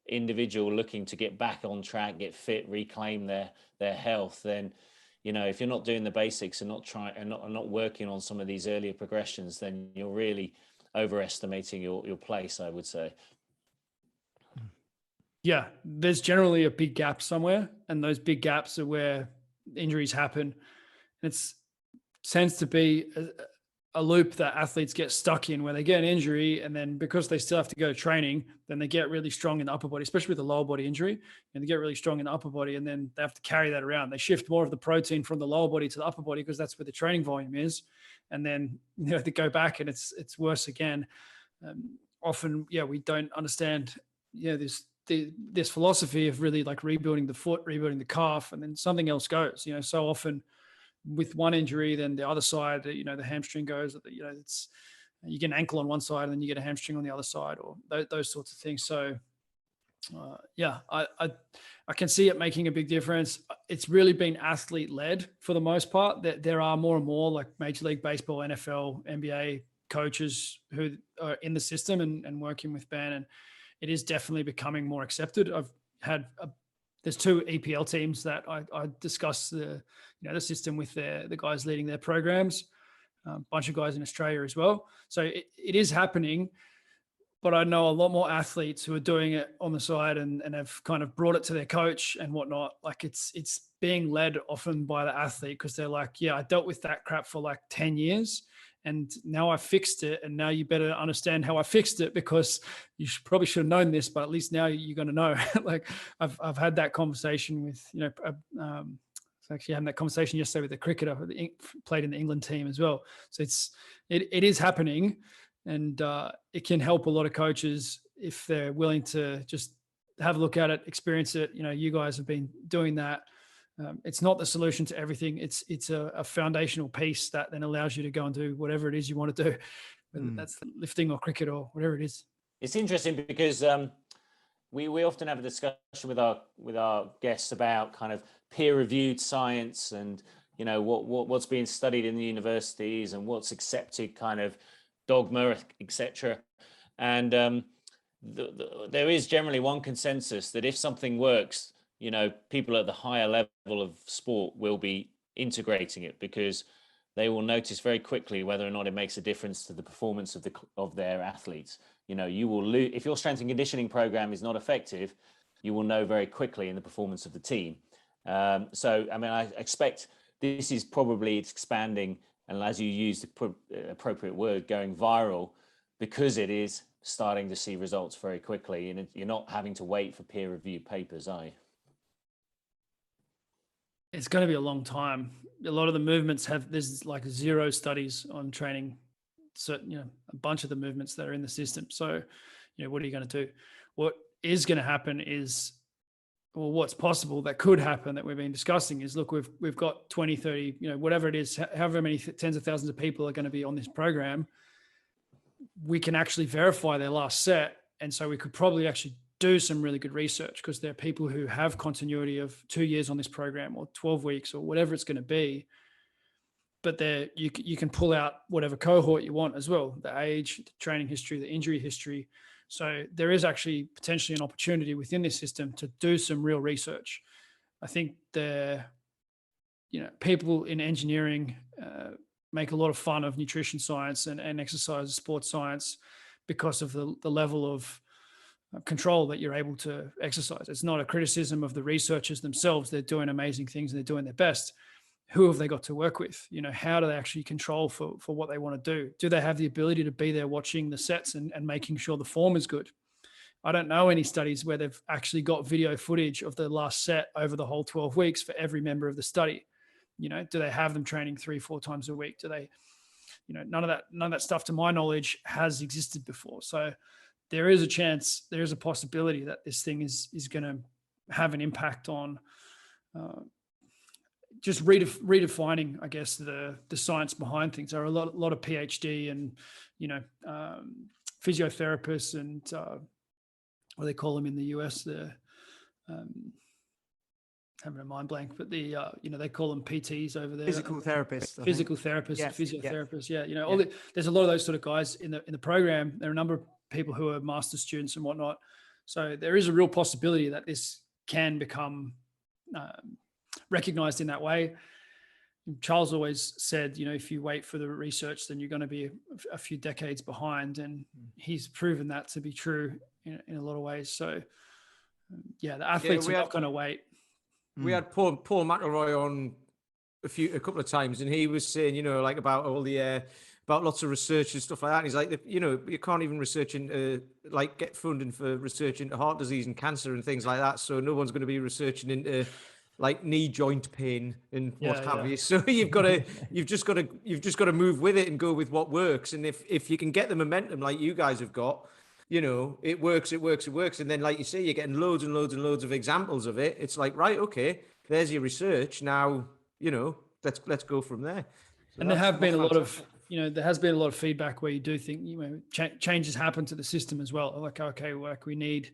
individual looking to get back on track, get fit, reclaim their health, then if you're not doing the basics and not working on some of these earlier progressions, then you're really overestimating your place, I would say. Yeah, there's generally a big gap somewhere, and those big gaps are where injuries happen. And it tends to be a loop that athletes get stuck in, where they get an injury, and then because they still have to go to training, then they get really strong in the upper body, especially with the lower body injury, and they get really strong in the upper body, and then they have to carry that around. They shift more of the protein from the lower body to the upper body because that's where the training volume is, and then they go back and it's worse again. Often, we don't understand, this philosophy of really like rebuilding the foot, rebuilding the calf, and then something else goes. So often with one injury, then the other side, the hamstring goes, it's, you get an ankle on one side and then you get a hamstring on the other side, or those sorts of things. So I can see it making a big difference. It's really been athlete led for the most part. That there are more and more like Major League Baseball, NFL, NBA coaches who are in the system and working with Ben, and it is definitely becoming more accepted. I've had there's 2 EPL teams that I discuss the system with the guys leading their programs, a bunch of guys in Australia as well. So it is happening, but I know a lot more athletes who are doing it on the side and have kind of brought it to their coach and whatnot. Like it's being led often by the athlete, because they're like, I dealt with that crap for like 10 years. And now I fixed it, and now you better understand how I fixed it, because you probably should have known this, but at least now you're going to know. Like I've had that conversation with, actually having that conversation yesterday with a cricketer who played in the England team as well. So it is happening, and it can help a lot of coaches if they're willing to just have a look at it, experience it. You guys have been doing that. It's not the solution to everything. It's a foundational piece that then allows you to go and do whatever it is you want to do, whether that's lifting or cricket or whatever it is. It's interesting because we often have a discussion with our guests about kind of peer-reviewed science and what's being studied in the universities and what's accepted kind of dogma, etc. And there is generally one consensus that if something works, people at the higher level of sport will be integrating it, because they will notice very quickly whether or not it makes a difference to the performance of their athletes. You will lose if your strength and conditioning program is not effective. you will know very quickly in the performance of the team. So, I mean, I expect this is probably expanding, and as you use the appropriate word, going viral, because it is starting to see results very quickly, and you're not having to wait for peer-reviewed papers, are you? It's going to be a long time. A lot of the movements there's like 0 studies on training, certain, a bunch of the movements that are in the system. So, what are you going to do? What is going to happen is, or what's possible that could happen that we've been discussing is, look, we've got 20, 30, whatever it is, however many tens of thousands of people are going to be on this program. We can actually verify their last set. And so we could probably actually do some really good research, because there are people who have continuity of 2 years on this program, or 12 weeks, or whatever it's going to be. But you can pull out whatever cohort you want as well, the age, the training history, the injury history. So there is actually potentially an opportunity within this system to do some real research. I think people in engineering make a lot of fun of nutrition science and exercise sports science because of the level of control that you're able to exercise. It's not a criticism of the researchers themselves. They're doing amazing things and they're doing their best. Who have they got to work with? How do they actually control for what they want to do? Do they have the ability to be there watching the sets and making sure the form is good? I don't know any studies where they've actually got video footage of the last set over the whole 12 weeks for every member of the study. Do they have them training 3-4 times a week? Do they, none of that stuff, to my knowledge, has existed before. So there is a chance, there is a possibility that this thing is going to have an impact on just redefining, I guess, the science behind things. There are a lot of PhD and physiotherapists and what they call them in the US, having a mind blank, but they call them PTs over there. Physical therapists. Physical therapists, yes, physiotherapists. Yeah. There's a lot of those sort of guys in the program. There are a number of people who are master students and whatnot. So there is a real possibility that this can become recognized in that way. Charles always said, if you wait for the research, then you're going to be a few decades behind. And he's proven that to be true in a lot of ways. So the athletes are not going to wait. We had Paul McElroy on a couple of times, and he was saying, about all the about lots of research and stuff like that. And he's like, you can't even research into get funding for research into heart disease and cancer and things like that. So no one's going to be researching into knee joint pain and what have you. So you've just got to move with it and go with what works. And if you can get the momentum like you guys have got, it works. And then, like you say, you're getting loads and loads and loads of examples of it. It's like, right, okay, there's your research. Now, let's go from there. So and there has been a lot of feedback where you do think, changes happen to the system as well. Like, okay, we need,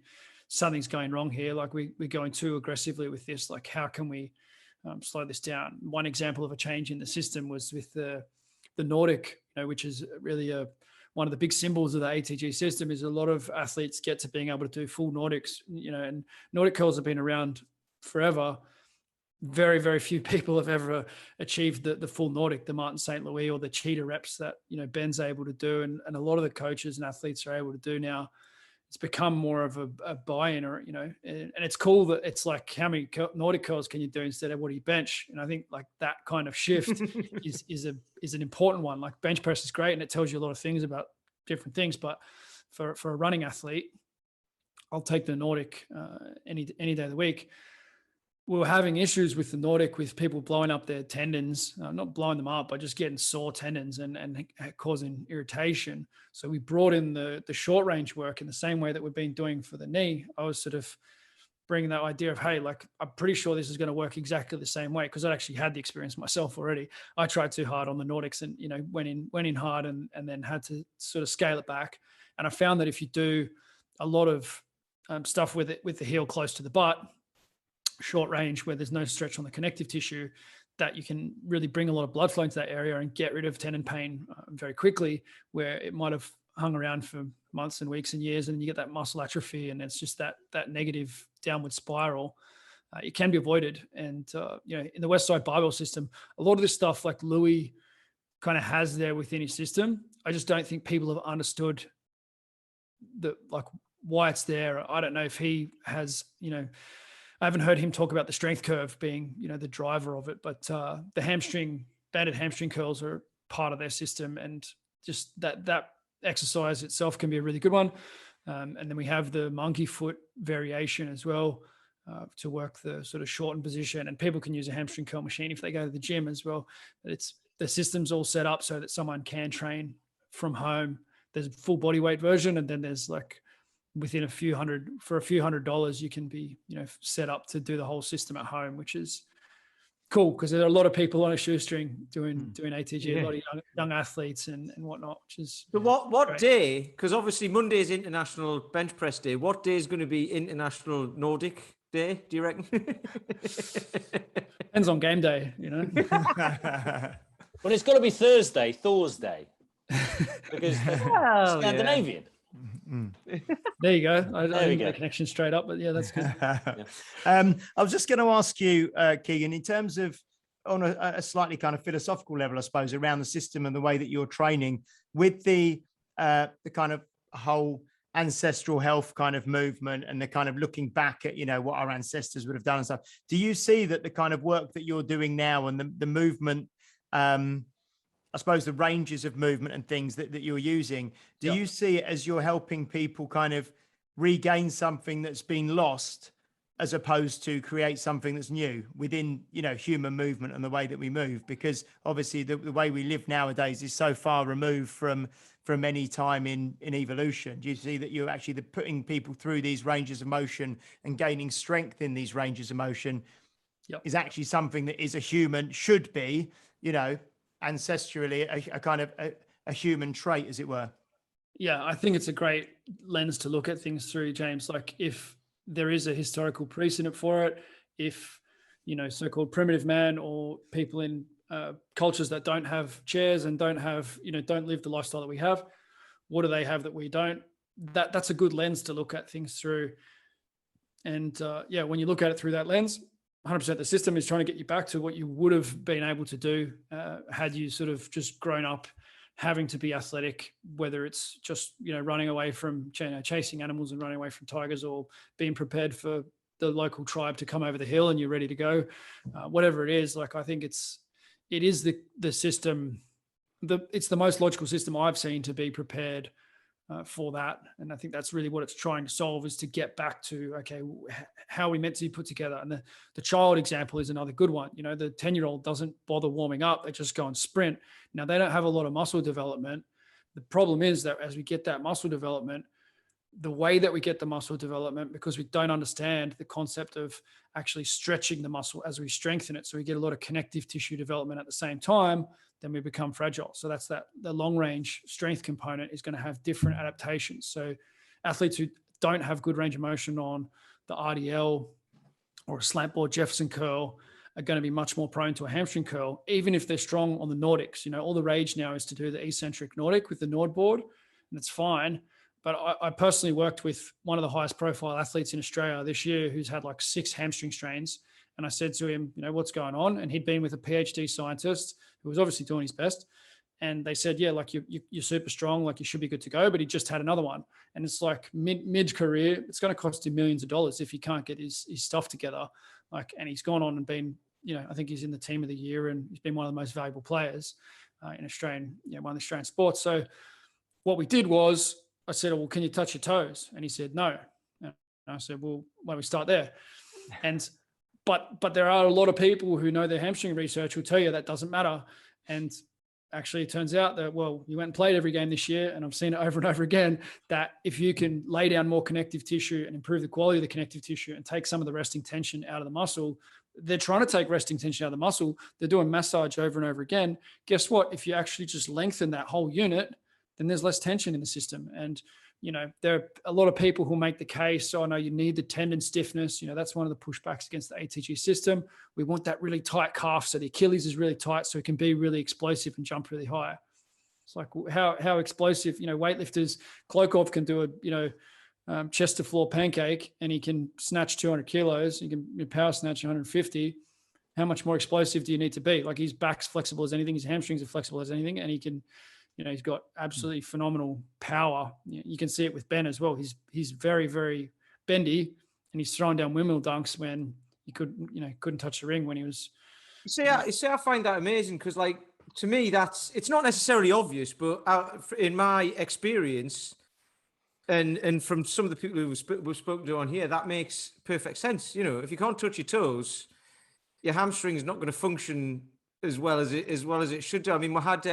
something's going wrong here. Like we're going too aggressively with this. Like, how can we slow this down? One example of a change in the system was with the Nordic, which is really one of the big symbols of the ATG system. Is a lot of athletes get to being able to do full Nordics, and Nordic curls have been around forever. Very, very few people have ever achieved the full Nordic, the Martin St. Louis or the cheetah reps that, Ben's able to do. And a lot of the coaches and athletes are able to do now. It's become more of a buy-in, or, and it's cool that it's like, how many Nordic curls can you do instead of what do you bench? And I think like that kind of shift is an important one. Like bench press is great and it tells you a lot of things about different things, but for a running athlete, I'll take the Nordic any day of the week. We were having issues with the Nordic, with people blowing up their tendons, not blowing them up, but just getting sore tendons and causing irritation. So we brought in the short range work in the same way that we've been doing for the knee. I was sort of bringing that idea of, hey, like, I'm pretty sure this is going to work exactly the same way, because I actually had the experience myself already. I tried too hard on the Nordics and, went in hard and then had to sort of scale it back. And I found that if you do a lot of stuff with the heel close to the butt, short range, where there's no stretch on the connective tissue, that you can really bring a lot of blood flow into that area and get rid of tendon pain very quickly, where it might have hung around for months and weeks and years, and you get that muscle atrophy, and it's just that negative downward spiral. It can be avoided. And in the Westside Barbell system, a lot of this stuff like Louis kind of has there within his system. I just don't think people have understood why it's there. I don't know if he has, I haven't heard him talk about the strength curve being, the driver of it, but the banded hamstring curls are part of their system, and just that exercise itself can be a really good one. And then we have the monkey foot variation as well, to work the sort of shortened position, and people can use a hamstring curl machine if they go to the gym as well. The system's all set up so that someone can train from home. There's a full body weight version, and then there's like within a few $100 you can be set up to do the whole system at home, which is cool because there are a lot of people on a shoestring doing ATG, a lot of young athletes and whatnot, which is so what great. day, because obviously Monday is International Bench Press Day, what day is going to be International Nordic Day, do you reckon? Depends on game day, Well, it's got to be Thursday, Thor's Day, because Scandinavian. There you go. I didn't get a connection straight up, but yeah, that's good. I was just going to ask you, Keegan, in terms of on a slightly kind of philosophical level, I suppose, around the system and the way that you're training with the kind of whole ancestral health kind of movement and the kind of looking back at, what our ancestors would have done and stuff. Do you see that the kind of work that you're doing now and the movement, I suppose the ranges of movement and things that you're using, do you see it as you're helping people kind of regain something that's been lost as opposed to create something that's new within, human movement and the way that we move? Because obviously the way we live nowadays is so far removed from any time in evolution. Do you see that you're actually putting people through these ranges of motion and gaining strength in these ranges of motion is actually something that is a human, should be, ancestrally a kind of a human trait, as it were? Yeah, I think it's a great lens to look at things through, James. Like if there is a historical precedent for it, if, so-called primitive man or people in cultures that don't have chairs and don't have, don't live the lifestyle that we have, what do they have that we don't? That's a good lens to look at things through. And when you look at it through that lens, 100% the system is trying to get you back to what you would have been able to do had you sort of just grown up having to be athletic, whether it's just, running away from chasing animals and running away from tigers, or being prepared for the local tribe to come over the hill and you're ready to go, whatever it is. Like, I think it is the system, it's the most logical system I've seen to be prepared for that. And I think that's really what it's trying to solve, is to get back to, okay, how are we meant to be put together? And the child example is another good one. The 10-year-old doesn't bother warming up. They just go and sprint. Now, they don't have a lot of muscle development. The problem is that as we get that muscle development, the way that we get the muscle development, because we don't understand the concept of actually stretching the muscle as we strengthen it, so we get a lot of connective tissue development at the same time, then we become fragile. So that's the long range strength component is going to have different adaptations. So athletes who don't have good range of motion on the RDL or a slant board Jefferson curl are going to be much more prone to a hamstring curl, even if they're strong on the Nordics. All the rage now is to do the eccentric Nordic with the Nord board, and it's fine. But I personally worked with one of the highest profile athletes in Australia this year who's had like 6 hamstring strains. And I said to him, what's going on? And he'd been with a PhD scientist who was obviously doing his best. And they said, yeah, like you're super strong, like you should be good to go. But he just had another one. And it's like mid-career, it's going to cost him millions of dollars if he can't get his stuff together. And he's gone on and been, I think he's in the team of the year, and he's been one of the most valuable players in Australian, one of the Australian sports. So what we did was, I said, well, can you touch your toes? And he said, no. And I said, well, why don't we start there? And but there are a lot of people who know their hamstring research will tell you that doesn't matter. And actually it turns out that, well, you went and played every game this year, and I've seen it over and over again, that if you can lay down more connective tissue and improve the quality of the connective tissue and take some of the resting tension out of the muscle, they're trying to take resting tension out of the muscle. They're doing massage over and over again. Guess what? If you actually just lengthen that whole unit, then there's less tension in the system. And, there are a lot of people who make the case, oh no, you need the tendon stiffness. That's one of the pushbacks against the ATG system. We want that really tight calf, so the Achilles is really tight, so it can be really explosive and jump really high. It's like, how explosive, weightlifters, Klokov can do a, chest to floor pancake, and he can snatch 200 kilos. He can power snatch 150. How much more explosive do you need to be? Like, his back's flexible as anything. His hamstrings are flexible as anything. And he can, He's got absolutely phenomenal power. You can see it with Ben as well. He's very, very bendy, and he's throwing down windmill dunks when he couldn't touch the ring when he was. I find that amazing because, like, to me, it's not necessarily obvious, but in my experience, and from some of the people who we've spoken to on here, that makes perfect sense. If you can't touch your toes, your hamstring is not going to function as well as it should do. I mean, we had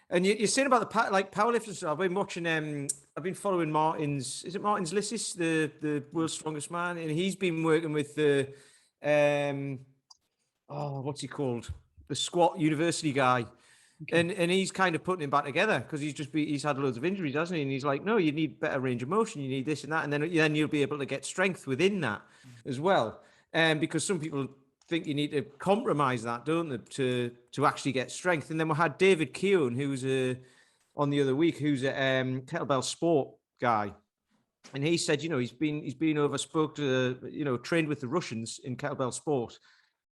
and you're saying about the powerlifting stuff. I've been watching. I've been following Martin's. Is it Martin's Lissis, the world's strongest man, and he's been working with the what's he called? The squat university guy. Okay. And he's kind of putting him back together because he's had loads of injuries, hasn't he? And he's like, no, you need better range of motion, you need this and that, and then you'll be able to get strength within that as well. Because some people think you need to compromise that, don't they, to actually get strength. And then we had David Keown, who's on the other week, who's a kettlebell sport guy, and he said, he's been over, spoke to trained with the Russians in kettlebell sport.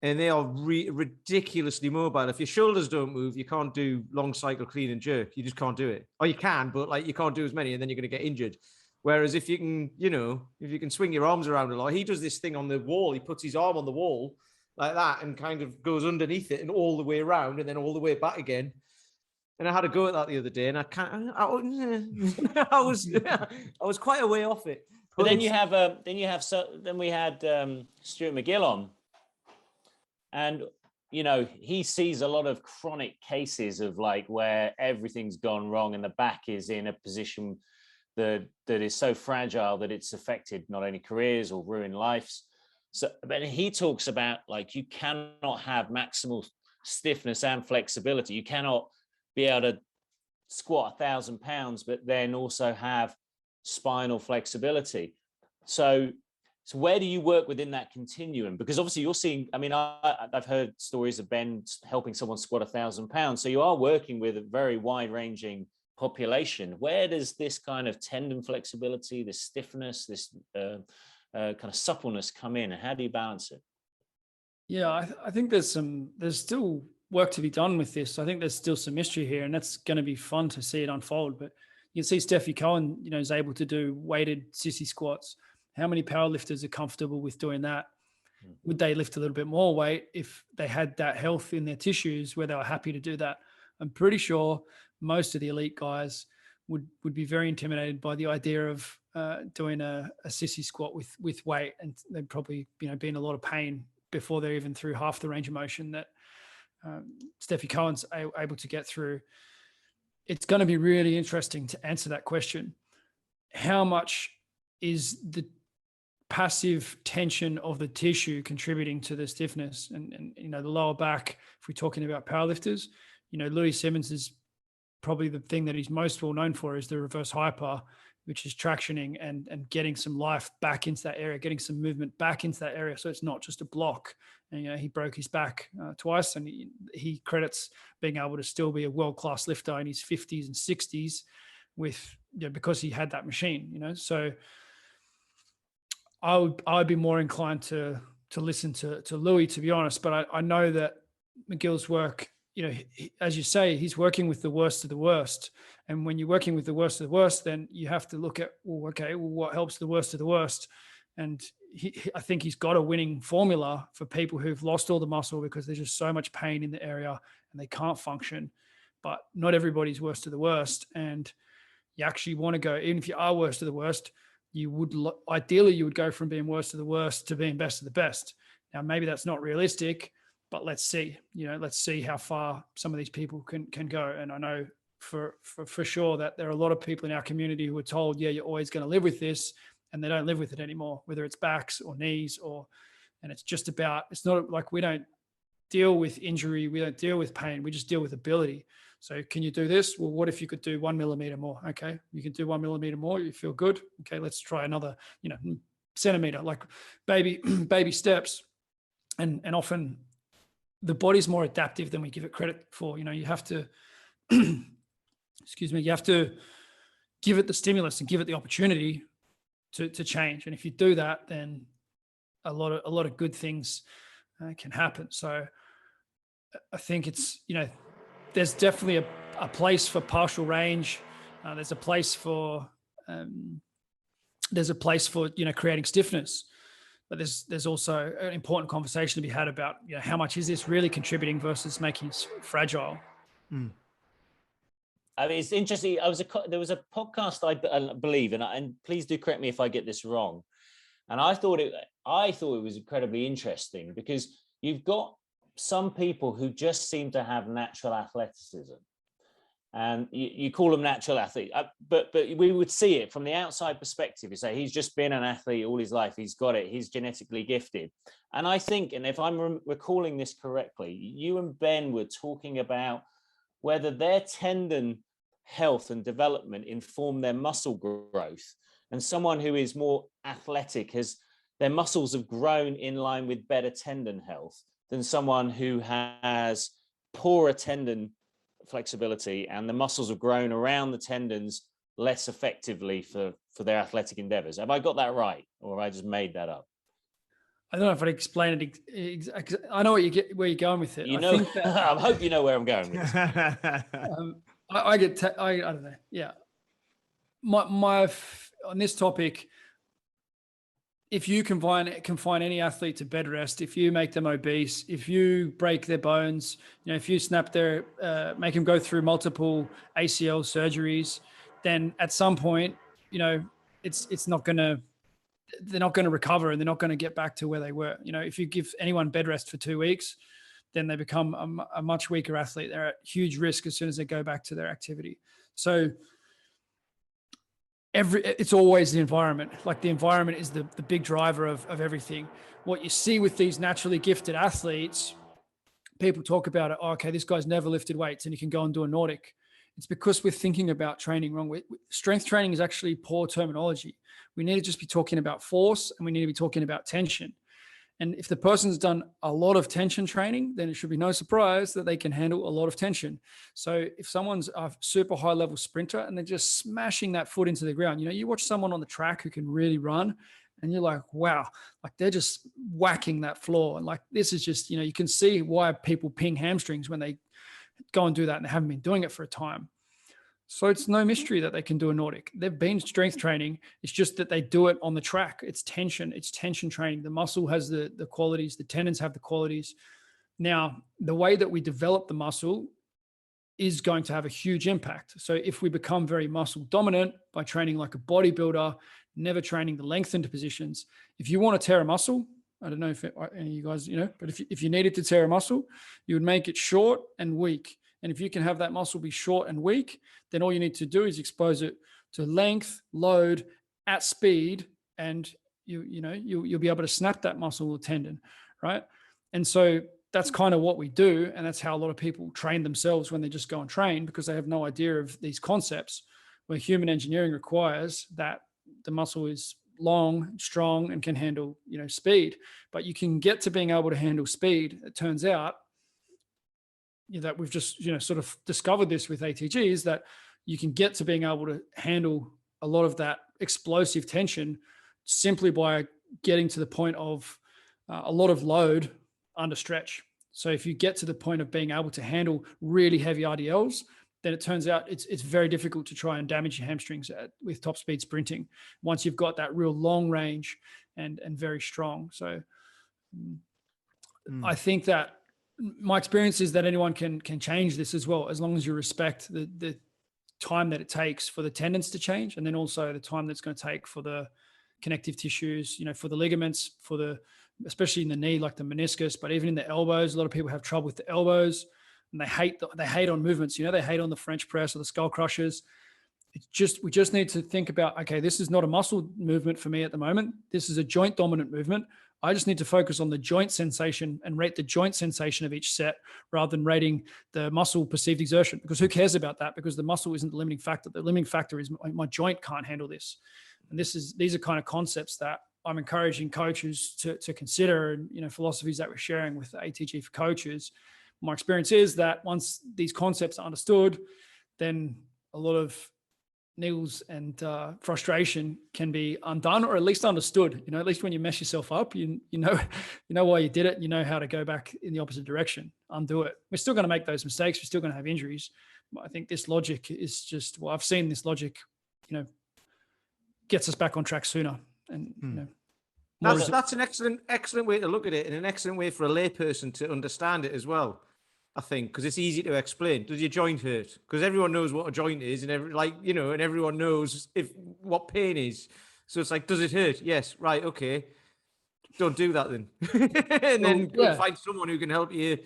And they are ridiculously mobile. If your shoulders don't move, you can't do long cycle clean and jerk. You just can't do it. Or you can, but you can't do as many, and then you're going to get injured. Whereas if you can swing your arms around a lot, he does this thing on the wall. He puts his arm on the wall like that and kind of goes underneath it and all the way around and then all the way back again. And I had a go at that the other day, and I was quite a way off it. But then we had Stuart McGill on. And, he sees a lot of chronic cases of where everything's gone wrong and the back is in a position that is so fragile that it's affected not only careers or ruined lives. So, but he talks about you cannot have maximal stiffness and flexibility. You cannot be able to squat 1,000 pounds, but then also have spinal flexibility. So where do you work within that continuum? Because obviously you're seeing, I've heard stories of Ben helping someone squat 1,000 pounds. So you are working with a very wide ranging population. Where does this kind of tendon flexibility, this stiffness, this kind of suppleness come in? And how do you balance it? Yeah, I think there's still work to be done with this. I think there's still some mystery here, and that's going to be fun to see it unfold. But you can see Steffi Cohen, is able to do weighted sissy squats. How many powerlifters are comfortable with doing that? Would they lift a little bit more weight if they had that health in their tissues where they were happy to do that? I'm pretty sure most of the elite guys would be very intimidated by the idea of doing a sissy squat with weight, and they'd probably be in a lot of pain before they're even through half the range of motion that Steffi Cohen's able to get through. It's going to be really interesting to answer that question. How much is the passive tension of the tissue contributing to the stiffness and the lower back? If we're talking about powerlifters, Louis Simmons is probably the thing that he's most well known for is the reverse hyper, which is tractioning and getting some life back into that area, getting some movement back into that area. So it's not just a block. And he broke his back twice, and he credits being able to still be a world-class lifter in his 50s and 60s with because he had that machine. So I'd be more inclined to listen to Louis, to be honest. But I know that McGill's work, as you say, he's working with the worst of the worst. And when you're working with the worst of the worst, then you have to look at, what helps the worst of the worst? And I think he's got a winning formula for people who've lost all the muscle because there's just so much pain in the area and they can't function. But not everybody's worst of the worst. And you actually want to go, even if you are worst of the worst, ideally you would go from being worst of the worst to being best of the best. Now, maybe that's not realistic, but let's see, let's see how far some of these people can go. And I know for sure that there are a lot of people in our community who are told, you're always going to live with this, and they don't live with it anymore, whether it's backs or knees and it's not like we don't deal with injury. We don't deal with pain. We just deal with ability. So can you do this? Well, what if you could do 1 millimeter more? Okay. You can do 1 millimeter more. You feel good. Okay. Let's try another, centimeter, like baby steps. And often the body's more adaptive than we give it credit for. You have to, you have to give it the stimulus and give it the opportunity to change. And if you do that, then a lot of good things can happen. So I think it's, there's definitely a place for partial range. There's a place for creating stiffness. But there's also an important conversation to be had about how much is this really contributing versus making it fragile. I mean, it's interesting. There was a podcast I believe, and please do correct me if I get this wrong. And I thought it was incredibly interesting because you've got some people who just seem to have natural athleticism, and you call them natural athletes, but we would see it from the outside perspective. You say he's just been an athlete all his life, he's got it, he's genetically gifted. And I think, and if I'm recalling this correctly, you and Ben were talking about whether their tendon health and development inform their muscle growth, and someone who is more athletic their muscles have grown in line with better tendon health than someone who has poorer tendon flexibility and the muscles have grown around the tendons less effectively for their athletic endeavors. Have I got that right, or have I just made that up? I don't know if I'd explain it. I know where you're going with it. I hope you know where I'm going with this. I don't know. Yeah. My on this topic, if you confine any athlete to bed rest, if you make them obese, if you break their bones, if you snap make them go through multiple ACL surgeries, then at some point, it's not going to, they're not going to recover and they're not going to get back to where they were. If you give anyone bed rest for 2 weeks, then they become a much weaker athlete. They're at huge risk as soon as they go back to their activity. So it's always the environment. Like the environment is the big driver of everything. What you see with these naturally gifted athletes, people talk about it. Oh, okay, this guy's never lifted weights and he can go and do a Nordic. It's because we're thinking about training wrong. Strength training is actually poor terminology. We need to just be talking about force and we need to be talking about tension. And if the person's done a lot of tension training, then it should be no surprise that they can handle a lot of tension. So if someone's a super high level sprinter and they're just smashing that foot into the ground, you watch someone on the track who can really run and you're like, wow, like they're just whacking that floor. And like, this is just, you can see why people ping hamstrings when they go and do that and they haven't been doing it for a time. So it's no mystery that they can do a Nordic. They've been strength training. It's just that they do it on the track. It's tension training. The muscle has the qualities, the tendons have the qualities. Now, the way that we develop the muscle is going to have a huge impact. So if we become very muscle dominant by training like a bodybuilder, never training the lengthened positions, if you want to tear a muscle, I don't know if any of you guys, but if you needed to tear a muscle, you would make it short and weak. And if you can have that muscle be short and weak, then all you need to do is expose it to length, load, at speed, and you'll be able to snap that muscle or tendon, right? And so that's kind of what we do, and that's how a lot of people train themselves when they just go and train, because they have no idea of these concepts, where human engineering requires that the muscle is long, strong, and can handle speed. But you can get to being able to handle speed. It turns out that we've just sort of discovered this with ATG, is that you can get to being able to handle a lot of that explosive tension simply by getting to the point of a lot of load under stretch. So if you get to the point of being able to handle really heavy RDLs, then it turns out it's very difficult to try and damage your hamstrings with top speed sprinting once you've got that real long range and very strong. So I think that my experience is that anyone can change this as well, as long as you respect the time that it takes for the tendons to change, and then also the time that's going to take for the connective tissues, for the ligaments, especially in the knee, like the meniscus, but even in the elbows. A lot of people have trouble with the elbows, and they hate on movements. They hate on the French press or the skull crushers. We just need to think about, okay, this is not a muscle movement for me at the moment. This is a joint dominant movement. I just need to focus on the joint sensation and rate the joint sensation of each set rather than rating the muscle perceived exertion, because who cares about that? Because the muscle isn't the limiting factor. The limiting factor is my joint can't handle this. And these are kind of concepts that I'm encouraging coaches to consider, and philosophies that we're sharing with ATG for coaches. My experience is that once these concepts are understood, then a lot of niggles and frustration can be undone, or at least understood. At least when you mess yourself up, you know why you did it. You know how to go back in the opposite direction, undo it. We're still going to make those mistakes. We're still going to have injuries, I think this logic is just, well, I've seen this logic, gets us back on track sooner. And, that's an excellent way to look at it, and an excellent way for a layperson to understand it as well. I think because it's easy to explain. Does your joint hurt? Because everyone knows what a joint is, and and everyone knows what pain is. So it's like, does it hurt? Yes, right, okay. Don't do that then, and then go find someone who can help you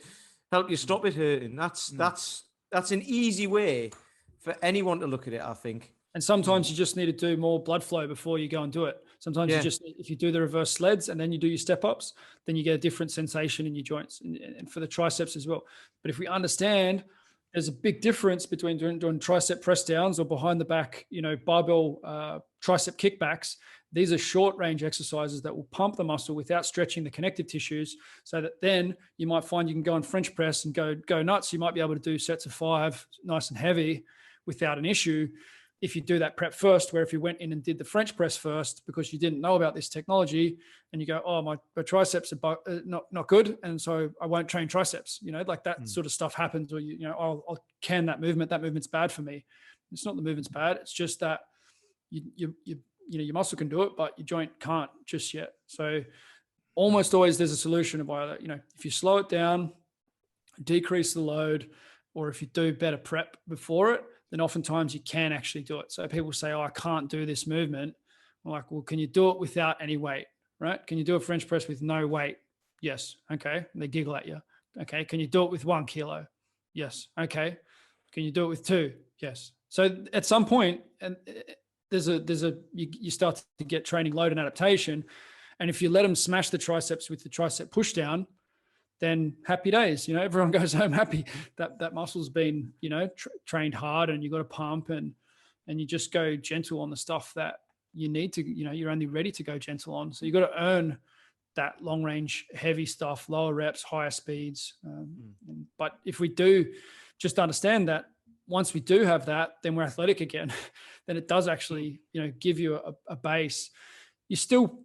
stop it hurting. That's an easy way for anyone to look at it, I think. And sometimes you just need to do more blood flow before you go and do it. Sometimes if you do the reverse sleds and then you do your step ups, then you get a different sensation in your joints and for the triceps as well. But if we understand there's a big difference between doing tricep press downs or behind the back, barbell tricep kickbacks. These are short range exercises that will pump the muscle without stretching the connective tissues, so that then you might find you can go and French press and go nuts. You might be able to do sets of 5 nice and heavy without an issue. If you do that prep first, where if you went in and did the French press first because you didn't know about this technology, and you go, oh, my triceps are not good, and so I won't train triceps. Like that sort of stuff happens, or I'll can that movement. That movement's bad for me. It's not the movement's bad. It's just that your muscle can do it, but your joint can't just yet. So almost always there's a solution of either, if you slow it down, decrease the load, or if you do better prep before it, then oftentimes you can actually do it. So people say, oh, I can't do this movement. I'm like, well, can you do it without any weight, right? Can you do a French press with no weight? Yes. Okay. And they giggle at you. Okay. Can you do it with 1 kilo? Yes. Okay. Can you do it with 2? Yes. So at some point, and you start to get training load and adaptation. And if you let them smash the triceps with the tricep push down, then happy days, everyone goes home happy that muscle's been, trained hard, and you got to pump and you just go gentle on the stuff that you need to, you're only ready to go gentle on. So you got to earn that long range, heavy stuff, lower reps, higher speeds. But if we do just understand that once we do have that, then we're athletic again, then it does actually, give you a base. You still,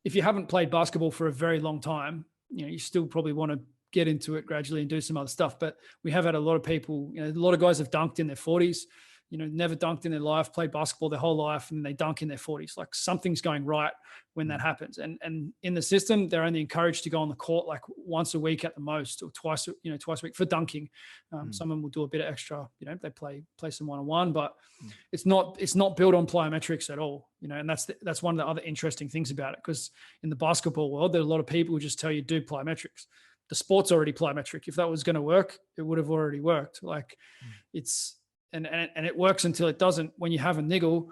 if you haven't played basketball for a very long time, you still probably want to get into it gradually and do some other stuff. But we have had a lot of people, a lot of guys have dunked in their 40s, never dunked in their life, played basketball their whole life, and they dunk in their 40s. Like something's going right when that happens. And in the system, they're only encouraged to go on the court like once a week at the most, or twice a week for dunking. Some of them will do a bit of extra, they play some one-on-one, but it's not built on plyometrics at all, and that's one of the other interesting things about it. Because in the basketball world, there are a lot of people who just tell you do plyometrics. The sport's already plyometric. If that was going to work, it would have already worked. Like it's, and it works until it doesn't. When you have a niggle,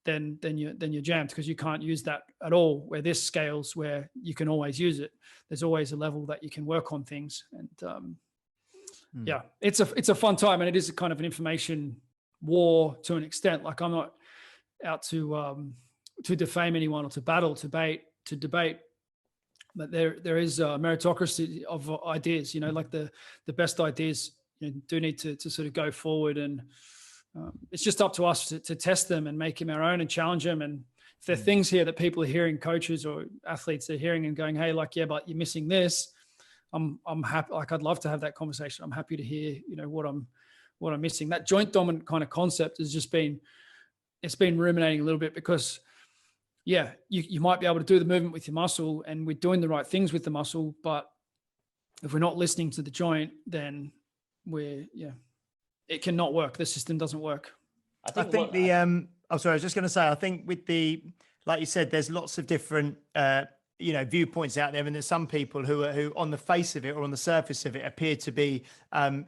then you're jammed, because you can't use that at all. Where this scales, where you can always use it. There's always a level that you can work on things, and it's a fun time, and it is a kind of an information war to an extent. Like I'm not out to defame anyone or to battle, to debate. But there is a meritocracy of ideas, like the best ideas do need to sort of go forward, and it's just up to us to test them and make them our own and challenge them. And if there are things here that people are hearing, coaches or athletes are hearing and going, hey, like, yeah, but you're missing this, I'm happy. Like, I'd love to have that conversation. I'm happy to hear, what I'm missing. That joint dominant kind of concept has just been ruminating a little bit, because you might be able to do the movement with your muscle, and we're doing the right things with the muscle, but if we're not listening to the joint, then it cannot work. The system doesn't work. I think I was just going to say, I think with like you said, there's lots of different, viewpoints out there. And there's some people who on the face of it or on the surface of it appear to be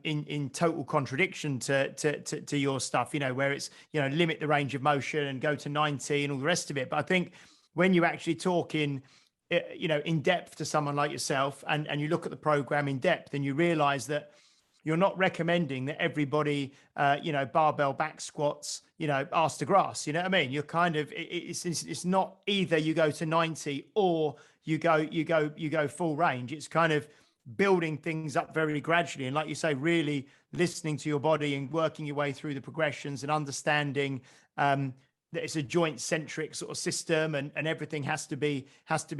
in total contradiction to your stuff, where it's, limit the range of motion and go to 90 and all the rest of it. But I think when you actually talk in depth to someone like yourself, and you look at the program in depth, and you realize that you're not recommending that everybody, barbell back squats, arse to grass. You know what I mean? You're kind of, it's not either you go to 90 or you go full range. It's kind of building things up very gradually. And like you say, really listening to your body and working your way through the progressions and understanding that it's a joint centric sort of system, and everything has to be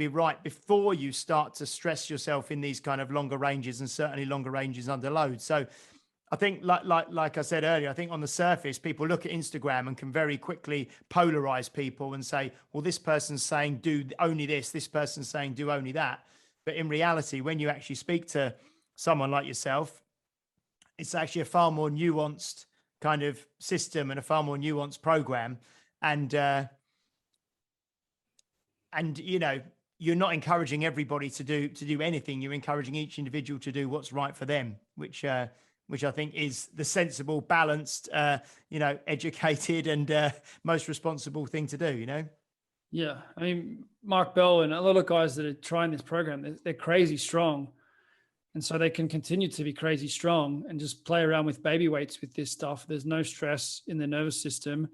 right before you start to stress yourself in these kind of longer ranges, and certainly longer ranges under load. So I think, like I said earlier, I think on the surface, people look at Instagram and can very quickly polarize people and say, well, this person's saying do only this person's saying do only that. But in reality, when you actually speak to someone like yourself, it's actually a far more nuanced kind of system and a far more nuanced program. And you know, you're not encouraging everybody to do anything. You're encouraging each individual to do what's right for them, which I think is the sensible, balanced, you know, educated and most responsible thing to do, you know? Yeah. I mean, Mark Bell and a lot of guys that are trying this program, they're crazy strong. And so they can continue to be crazy strong and just play around with baby weights with this stuff. There's no stress in the nervous system.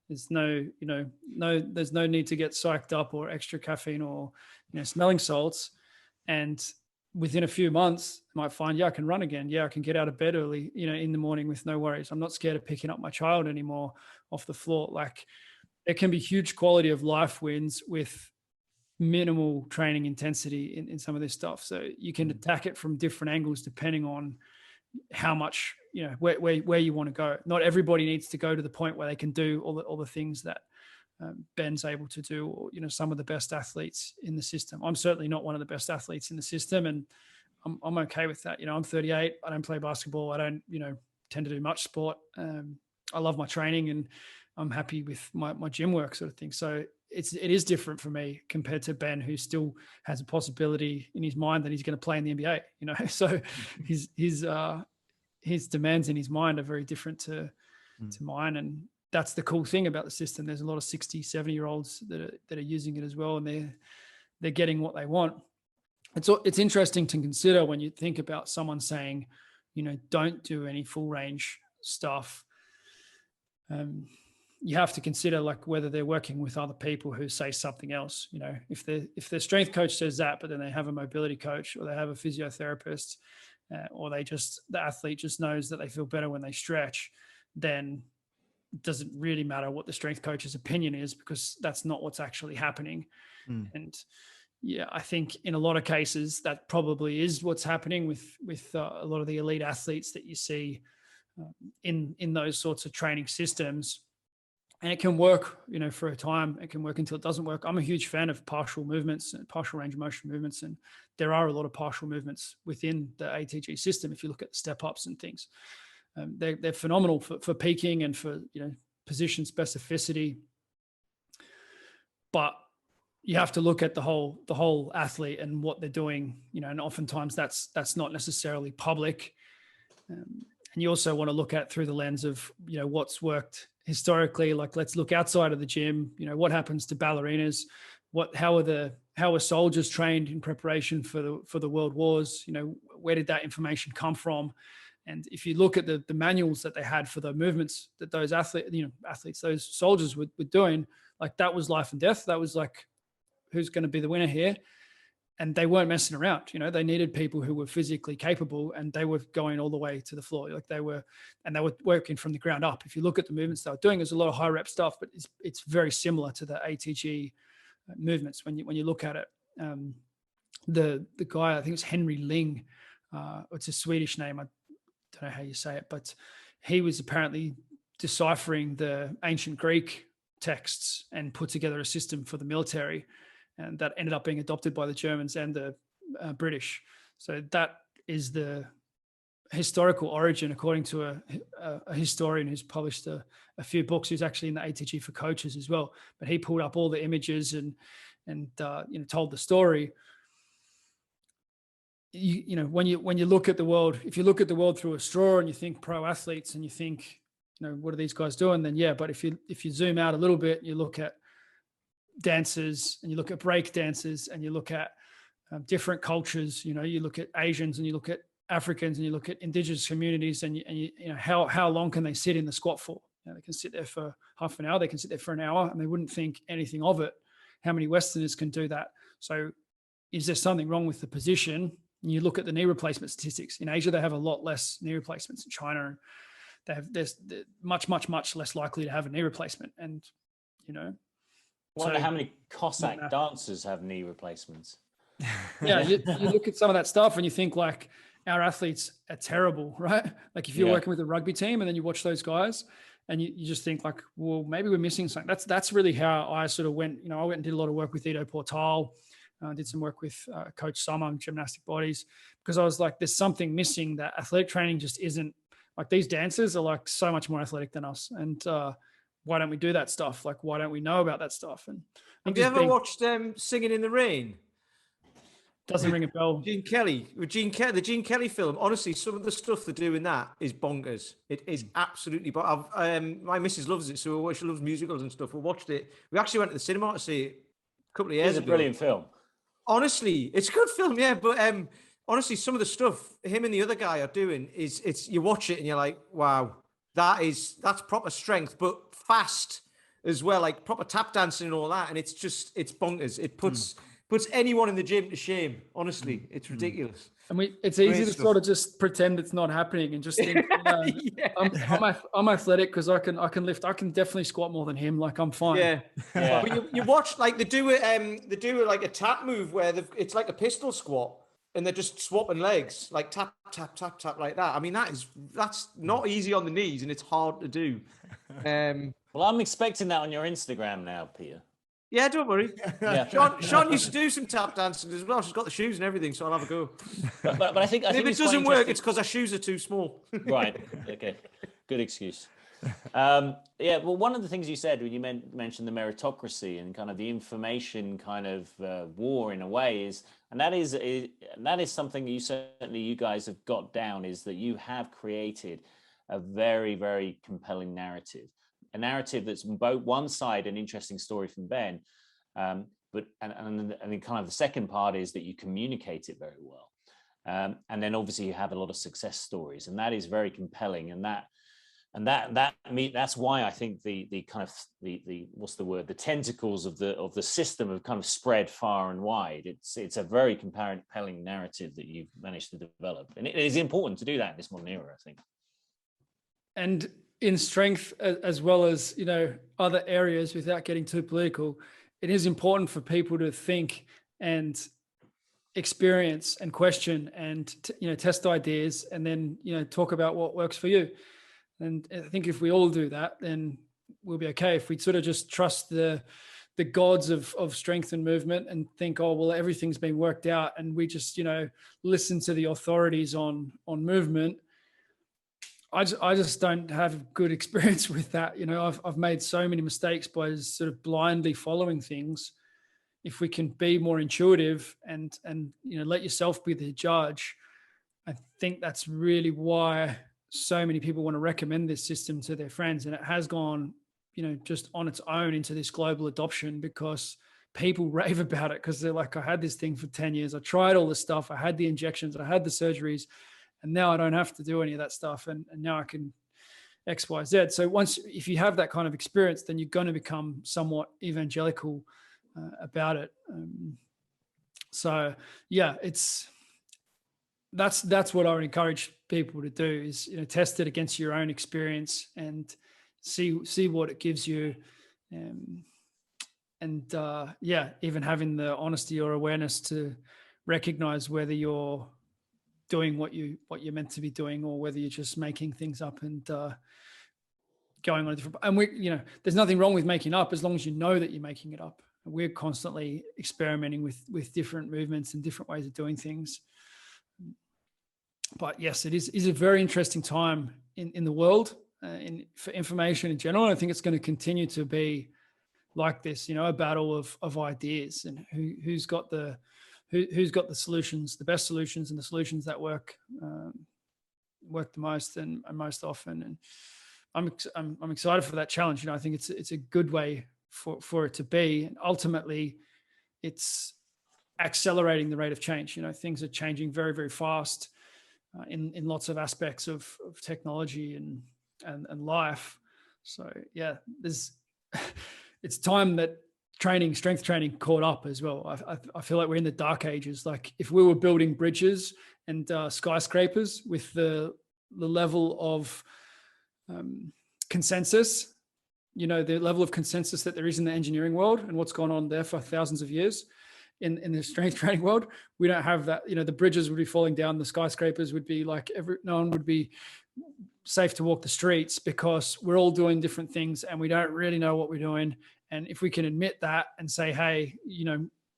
There's there's no need to get psyched up or extra caffeine or, you know, smelling salts. And within a few months, I might find, yeah, I can run again. Yeah, I can get out of bed early, you know, in the morning with no worries. I'm not scared of picking up my child anymore off the floor. Like, there can be huge quality of life wins with minimal training intensity in some of this stuff. So you can attack it from different angles depending on how much, you know, where you want to go. Not everybody needs to go to the point where they can do all the things that Ben's able to do, or, you know, some of the best athletes in the system. I'm certainly not one of the best athletes in the system, and I'm okay with that. You know, I'm 38. I don't play basketball. I don't, you know, tend to do much sport. I love my training and I'm happy with my gym work sort of thing. So it is different for me compared to Ben, who still has a possibility in his mind that he's going to play in the NBA, you know? So his demands in his mind are very different to mine. And that's the cool thing about the system. There's a lot of 60, 70-year-olds that are using it as well. And they're getting what they want. It's interesting to consider when you think about someone saying, you know, don't do any full range stuff. You have to consider like whether they're working with other people who say something else. You know, if their strength coach says that, but then they have a mobility coach or they have a physiotherapist, or the athlete just knows that they feel better when they stretch, then it doesn't really matter what the strength coach's opinion is, because that's not what's actually happening. And yeah, I think in a lot of cases that probably is what's happening with a lot of the elite athletes that you see in those sorts of training systems. And it can work, you know, for a time. It can work until it doesn't work. I'm a huge fan of partial movements and partial range of motion movements. And there are a lot of partial movements within the ATG system. If you look at the step ups and things, they're phenomenal for peaking and for, you know, position specificity. But you have to look at the whole athlete and what they're doing, you know, and oftentimes that's not necessarily public. And you also want to look at through the lens of, you know, what's worked historically. Like, let's look outside of the gym. You know, what happens to ballerinas? How are soldiers trained in preparation for the world wars? You know, where did that information come from? And if you look at the manuals that they had for the movements that those athletes, those soldiers were doing, like, that was life and death. That was like, who's going to be the winner here? And they weren't messing around. You know, they needed people who were physically capable, and they were going all the way to the floor. Like, they were working from the ground up. If you look at the movements they were doing, there's a lot of high rep stuff, but it's very similar to the ATG movements when you look at it. The guy, I think it's Henry Ling, it's a Swedish name. I don't know how you say it, but he was apparently deciphering the ancient Greek texts and put together a system for the military. And that ended up being adopted by the Germans and the British. So that is the historical origin, according to a historian who's published a few books, who's actually in the ATG for coaches as well. But he pulled up all the images and you know, told the story. You know, when you look at the world, if you look at the world through a straw and you think pro athletes and you think, you know, what are these guys doing? Then yeah, but if you zoom out a little bit, you look at dancers and you look at break dancers and you look at different cultures. You know, you look at Asians and you look at Africans and you look at indigenous communities, and you know, how long can they sit in the squat for? You know, they can sit there for half an hour, they can sit there for an hour, and they wouldn't think anything of it. How many Westerners can do that? So is there something wrong with the position? And you look at the knee replacement statistics. In Asia, they have a lot less knee replacements. In China, they're much less likely to have a knee replacement. And, you know, I wonder how many Cossack dancers have knee replacements. Yeah, you look at some of that stuff and you think, like, our athletes are terrible, right? Like if you're working with a rugby team and then you watch those guys and you just think like, well, maybe we're missing something. That's really how I sort of went, I went and did a lot of work with Ido Portal, did some work with Coach Summer on gymnastic bodies, because I was like, there's something missing, that athletic training just isn't, like these dancers are like so much more athletic than us. And why don't we do that stuff? Like, why don't we know about that stuff? And have you ever watched Singing in the Rain? Doesn't ring a bell. The Gene Kelly film. Honestly, some of the stuff they do in that is bonkers. It is absolutely. But my missus loves it, so she loves musicals and stuff. We watched it. We actually went to the cinema to see it a couple of years ago. It's a brilliant film. Honestly, it's a good film, yeah. But honestly, some of the stuff him and the other guy are doing it's you watch it and you're like, wow, that's proper strength, but fast as well, like proper tap dancing and all that. And it's bonkers. It puts anyone in the gym to shame. Honestly, it's ridiculous. And it's easy to sort of just pretend it's not happening and just think, I'm athletic because I can lift. I can definitely squat more than him. Like I'm fine. Yeah. But you watch, like they do like a tap move where it's like a pistol squat and they're just swapping legs, like tap, tap, tap, tap, like that. I mean, that's not easy on the knees and it's hard to do. Well, I'm expecting that on your Instagram now, Peter. Yeah, don't worry. Yeah. Sean used to do some tap dancing as well. She's got the shoes and everything, so I'll have a go. But I think if it doesn't work, it's because our shoes are too small. Right. Okay. Good excuse. Well, one of the things you said when you mentioned the meritocracy and kind of the information kind of war in a way that is something you guys have got down, is that you have created a very, very compelling narrative. A narrative that's both one side an interesting story from Ben, but then kind of the second part is that you communicate it very well, and then obviously you have a lot of success stories, and that is very compelling, that's why I think the kind of the what's the word, the tentacles of the system have kind of spread far and wide. It's a very compelling narrative that you've managed to develop, and it is important to do that in this modern era, I think. And in strength as well as other areas, without getting too political, it is important for people to think and experience and question and test ideas, and then talk about what works for you. And I think if we all do that, then we'll be okay. If we sort of just trust the gods of strength and movement and think, oh well, everything's been worked out, and we just listen to the authorities on movement, I just don't have good experience with that. I've made so many mistakes by sort of blindly following things. If we can be more intuitive and let yourself be the judge, I think that's really why so many people want to recommend this system to their friends. And it has gone, just on its own into this global adoption, because people rave about it, because they're like, I had this thing for 10 years. I tried all this stuff. I had the injections. I had the surgeries. And now I don't have to do any of that stuff. And now I can X, Y, Z. So if you have that kind of experience, then you're going to become somewhat evangelical about it. That's what I would encourage people to do, is, test it against your own experience and see what it gives you. Even having the honesty or awareness to recognize whether you're doing what you're meant to be doing, or whether you're just making things up and going on a different. And there's nothing wrong with making up as long as you know that you're making it up. We're constantly experimenting with different movements and different ways of doing things. But yes, it is a very interesting time in the world, for information in general. I think it's going to continue to be like this, a battle of ideas, and who's got the solutions, the best solutions, and the solutions that work the most and most often. And I'm excited for that challenge. I think it's a good way for it to be. And ultimately, it's accelerating the rate of change. Things are changing very, very fast in lots of aspects of technology and life. So yeah, it's time that strength training caught up as well. I feel like we're in the dark ages. Like if we were building bridges and skyscrapers with the level of consensus, the level of consensus that there is in the engineering world and what's gone on there for thousands of years, in the strength training world. We don't have that. The bridges would be falling down, the skyscrapers would be like no one would be safe to walk the streets, because we're all doing different things and we don't really know what we're doing. And if we can admit that and say, hey,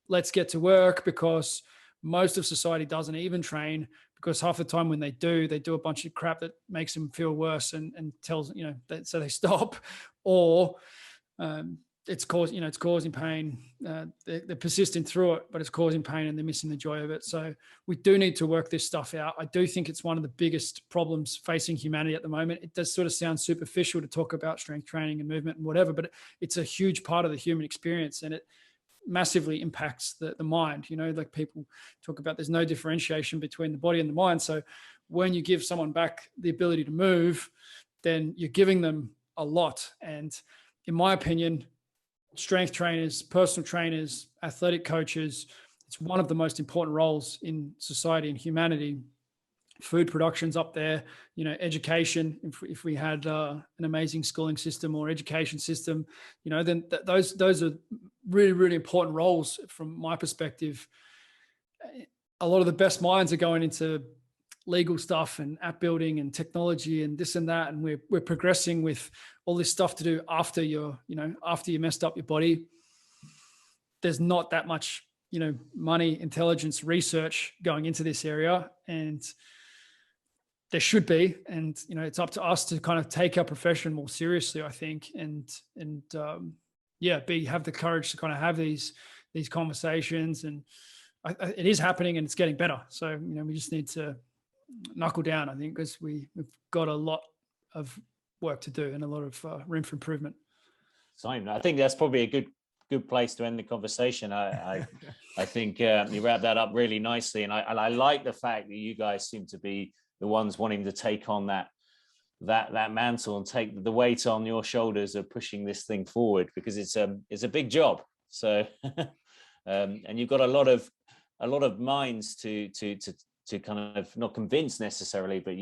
let's get to work, because most of society doesn't even train, because half the time when they do a bunch of crap that makes them feel worse and tells, so they stop, or it's causing pain. They're persisting through it, but it's causing pain and they're missing the joy of it. So we do need to work this stuff out. I do think it's one of the biggest problems facing humanity at the moment. It does sort of sound superficial to talk about strength training and movement and whatever, but it's a huge part of the human experience, and it massively impacts the mind. Like people talk about, there's no differentiation between the body and the mind. So when you give someone back the ability to move, then you're giving them a lot. And in my opinion, strength trainers, personal trainers, athletic coaches, it's one of the most important roles in society and humanity. Food production's up there, education. If we had an amazing schooling system or education system, then those are really, really important roles from my perspective. A lot of the best minds are going into legal stuff and app building and technology and this and that, and we're progressing with all this stuff to do after after you messed up your body. There's not that much money, intelligence, research going into this area, and there should be. And it's up to us to kind of take our profession more seriously, I think, and have the courage to kind of have these conversations. And it is happening and it's getting better. So we just need to knuckle down, I think, because we've got a lot of work to do and a lot of room for improvement. Simon, I think that's probably a good place to end the conversation. I think you wrapped that up really nicely, and I like the fact that you guys seem to be the ones wanting to take on that mantle and take the weight on your shoulders of pushing this thing forward, because it's a big job. So and you've got a lot of minds to kind of not convince necessarily, but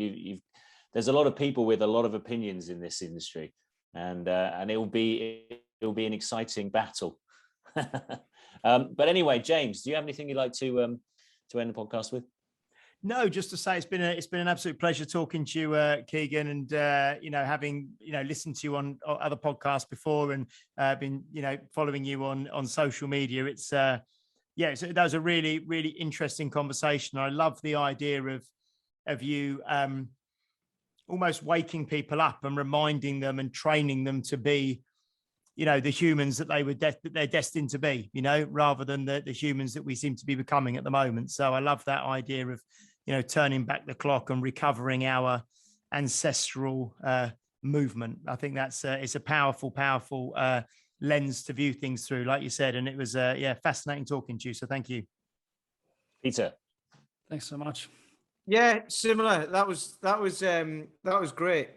there's a lot of people with a lot of opinions in this industry, and it'll be an exciting battle. But anyway, James, do you have anything you'd like to end the podcast with? No, just to say it's been an absolute pleasure talking to you, Keegan, and having listened to you on other podcasts before, and been following you on social media. It's that was a really, really interesting conversation. I love the idea of you almost waking people up and reminding them and training them to be the humans that they're destined to be, rather than the humans that we seem to be becoming at the moment. So I love that idea of turning back the clock and recovering our ancestral movement. I think it's a powerful lens to view things through, like you said. And it was fascinating talking to you. So thank you, Peter. Thanks so much. Yeah, similar. That was great.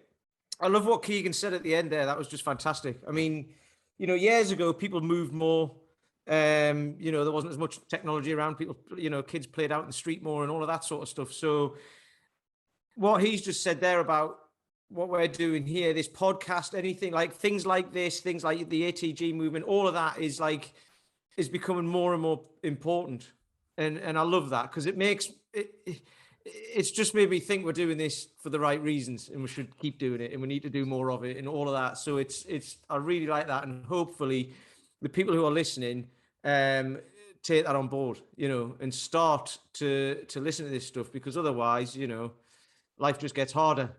I love what Keegan said at the end there. That was just fantastic. I mean, years ago people moved more. There wasn't as much technology around. People, kids played out in the street more and all of that sort of stuff. So what he's just said there about what we're doing here, this podcast, anything like things like this, things like the ATG movement, all of that is becoming more and more important. And I love that, because it's just made me think we're doing this for the right reasons, and we should keep doing it, and we need to do more of it and all of that. So I really like that. And hopefully the people who are listening take that on board, and start to listen to this stuff, because otherwise, life just gets harder.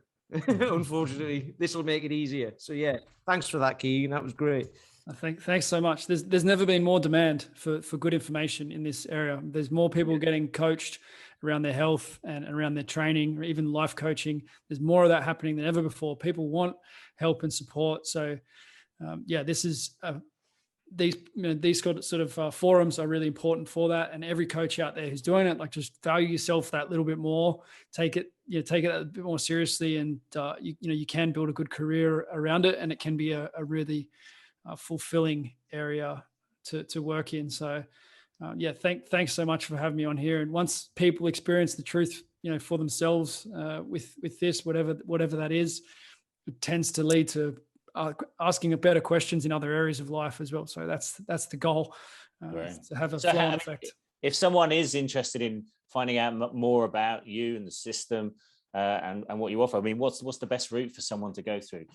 Unfortunately, this will make it easier. So yeah, thanks for that, Keegan. That was great. I think thanks so much. There's never been more demand for good information in this area. There's more people getting coached around their health and around their training, or even life coaching. There's more of that happening than ever before. People want help and support. So this is these sort of forums are really important for that. And every coach out there who's doing it, just value yourself that little bit more. Take it a bit more seriously, and you can build a good career around it, and it can be a really fulfilling area to work in. So thanks so much for having me on here. And once people experience the truth, for themselves with this, whatever that is, it tends to lead to asking better questions in other areas of life as well. So that's the goal, to have a flow effect. If someone is interested in finding out more about you and the system and what you offer, I mean, what's the best route for someone to go through?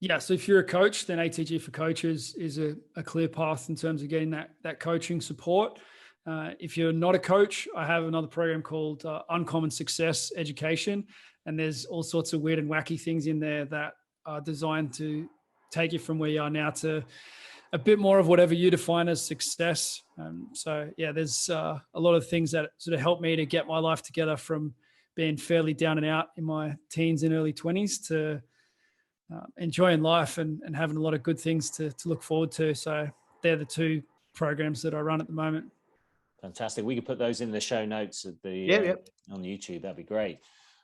Yeah, so if you're a coach, then ATG for Coaches is a clear path in terms of getting that coaching support. If you're not a coach, I have another program called Uncommon Success Education, and there's all sorts of weird and wacky things in there that are designed to take you from where you are now to a bit more of whatever you define as success. So yeah, there's a lot of things that sort of helped me to get my life together from being fairly down and out in my teens and early 20s to enjoying life and having a lot of good things to look forward to. So they're the two programs that I run at the moment. Fantastic. We could put those in the show notes at the on YouTube. That'd be great.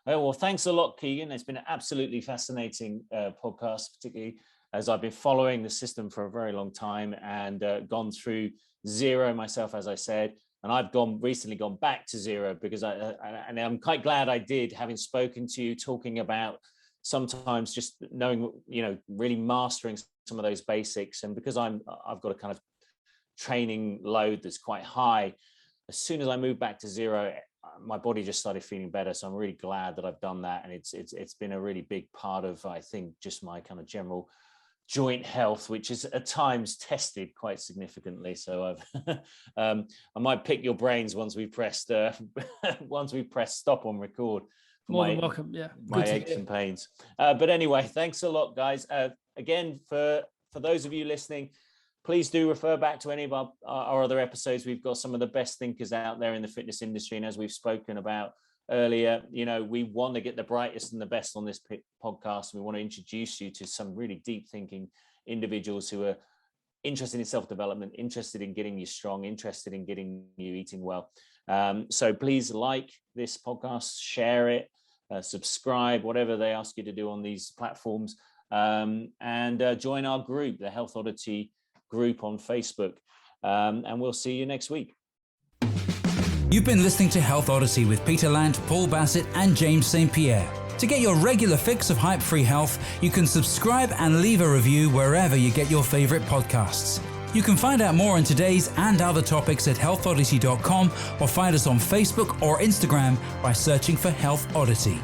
Well, thanks a lot, Keegan. It's been an absolutely fascinating podcast, particularly as I've been following the system for a very long time and gone through zero myself, as I said. And I've recently gone back to zero because and I'm quite glad I did, having spoken to you, talking about sometimes just knowing, really mastering some of those basics. And because I've got a kind of training load that's quite high, as soon as I moved back to zero, my body just started feeling better. So I'm really glad that I've done that. And it's been a really big part of, I think, just my kind of general joint health, which is at times tested quite significantly. So I might pick your brains once we pressed stop on record. More than welcome. Yeah, my aches and pains. But anyway, thanks a lot, guys. Again, for those of you listening, please do refer back to any of our other episodes. We've got some of the best thinkers out there in the fitness industry, and as we've spoken about earlier, we want to get the brightest and the best on this podcast. We want to introduce you to some really deep thinking individuals who are interested in self-development, interested in getting you strong, interested in getting you eating well. So please like this podcast, share it, subscribe, whatever they ask you to do on these platforms, and join our group, the Health Oddity group on Facebook. And we'll see you next week. You've been listening to Health Odyssey with Peter Lant, Paul Bassett, and James St. Pierre. To get your regular fix of hype-free health, you can subscribe and leave a review wherever you get your favorite podcasts. You can find out more on today's and other topics at healthodyssey.com or find us on Facebook or Instagram by searching for Health Oddity.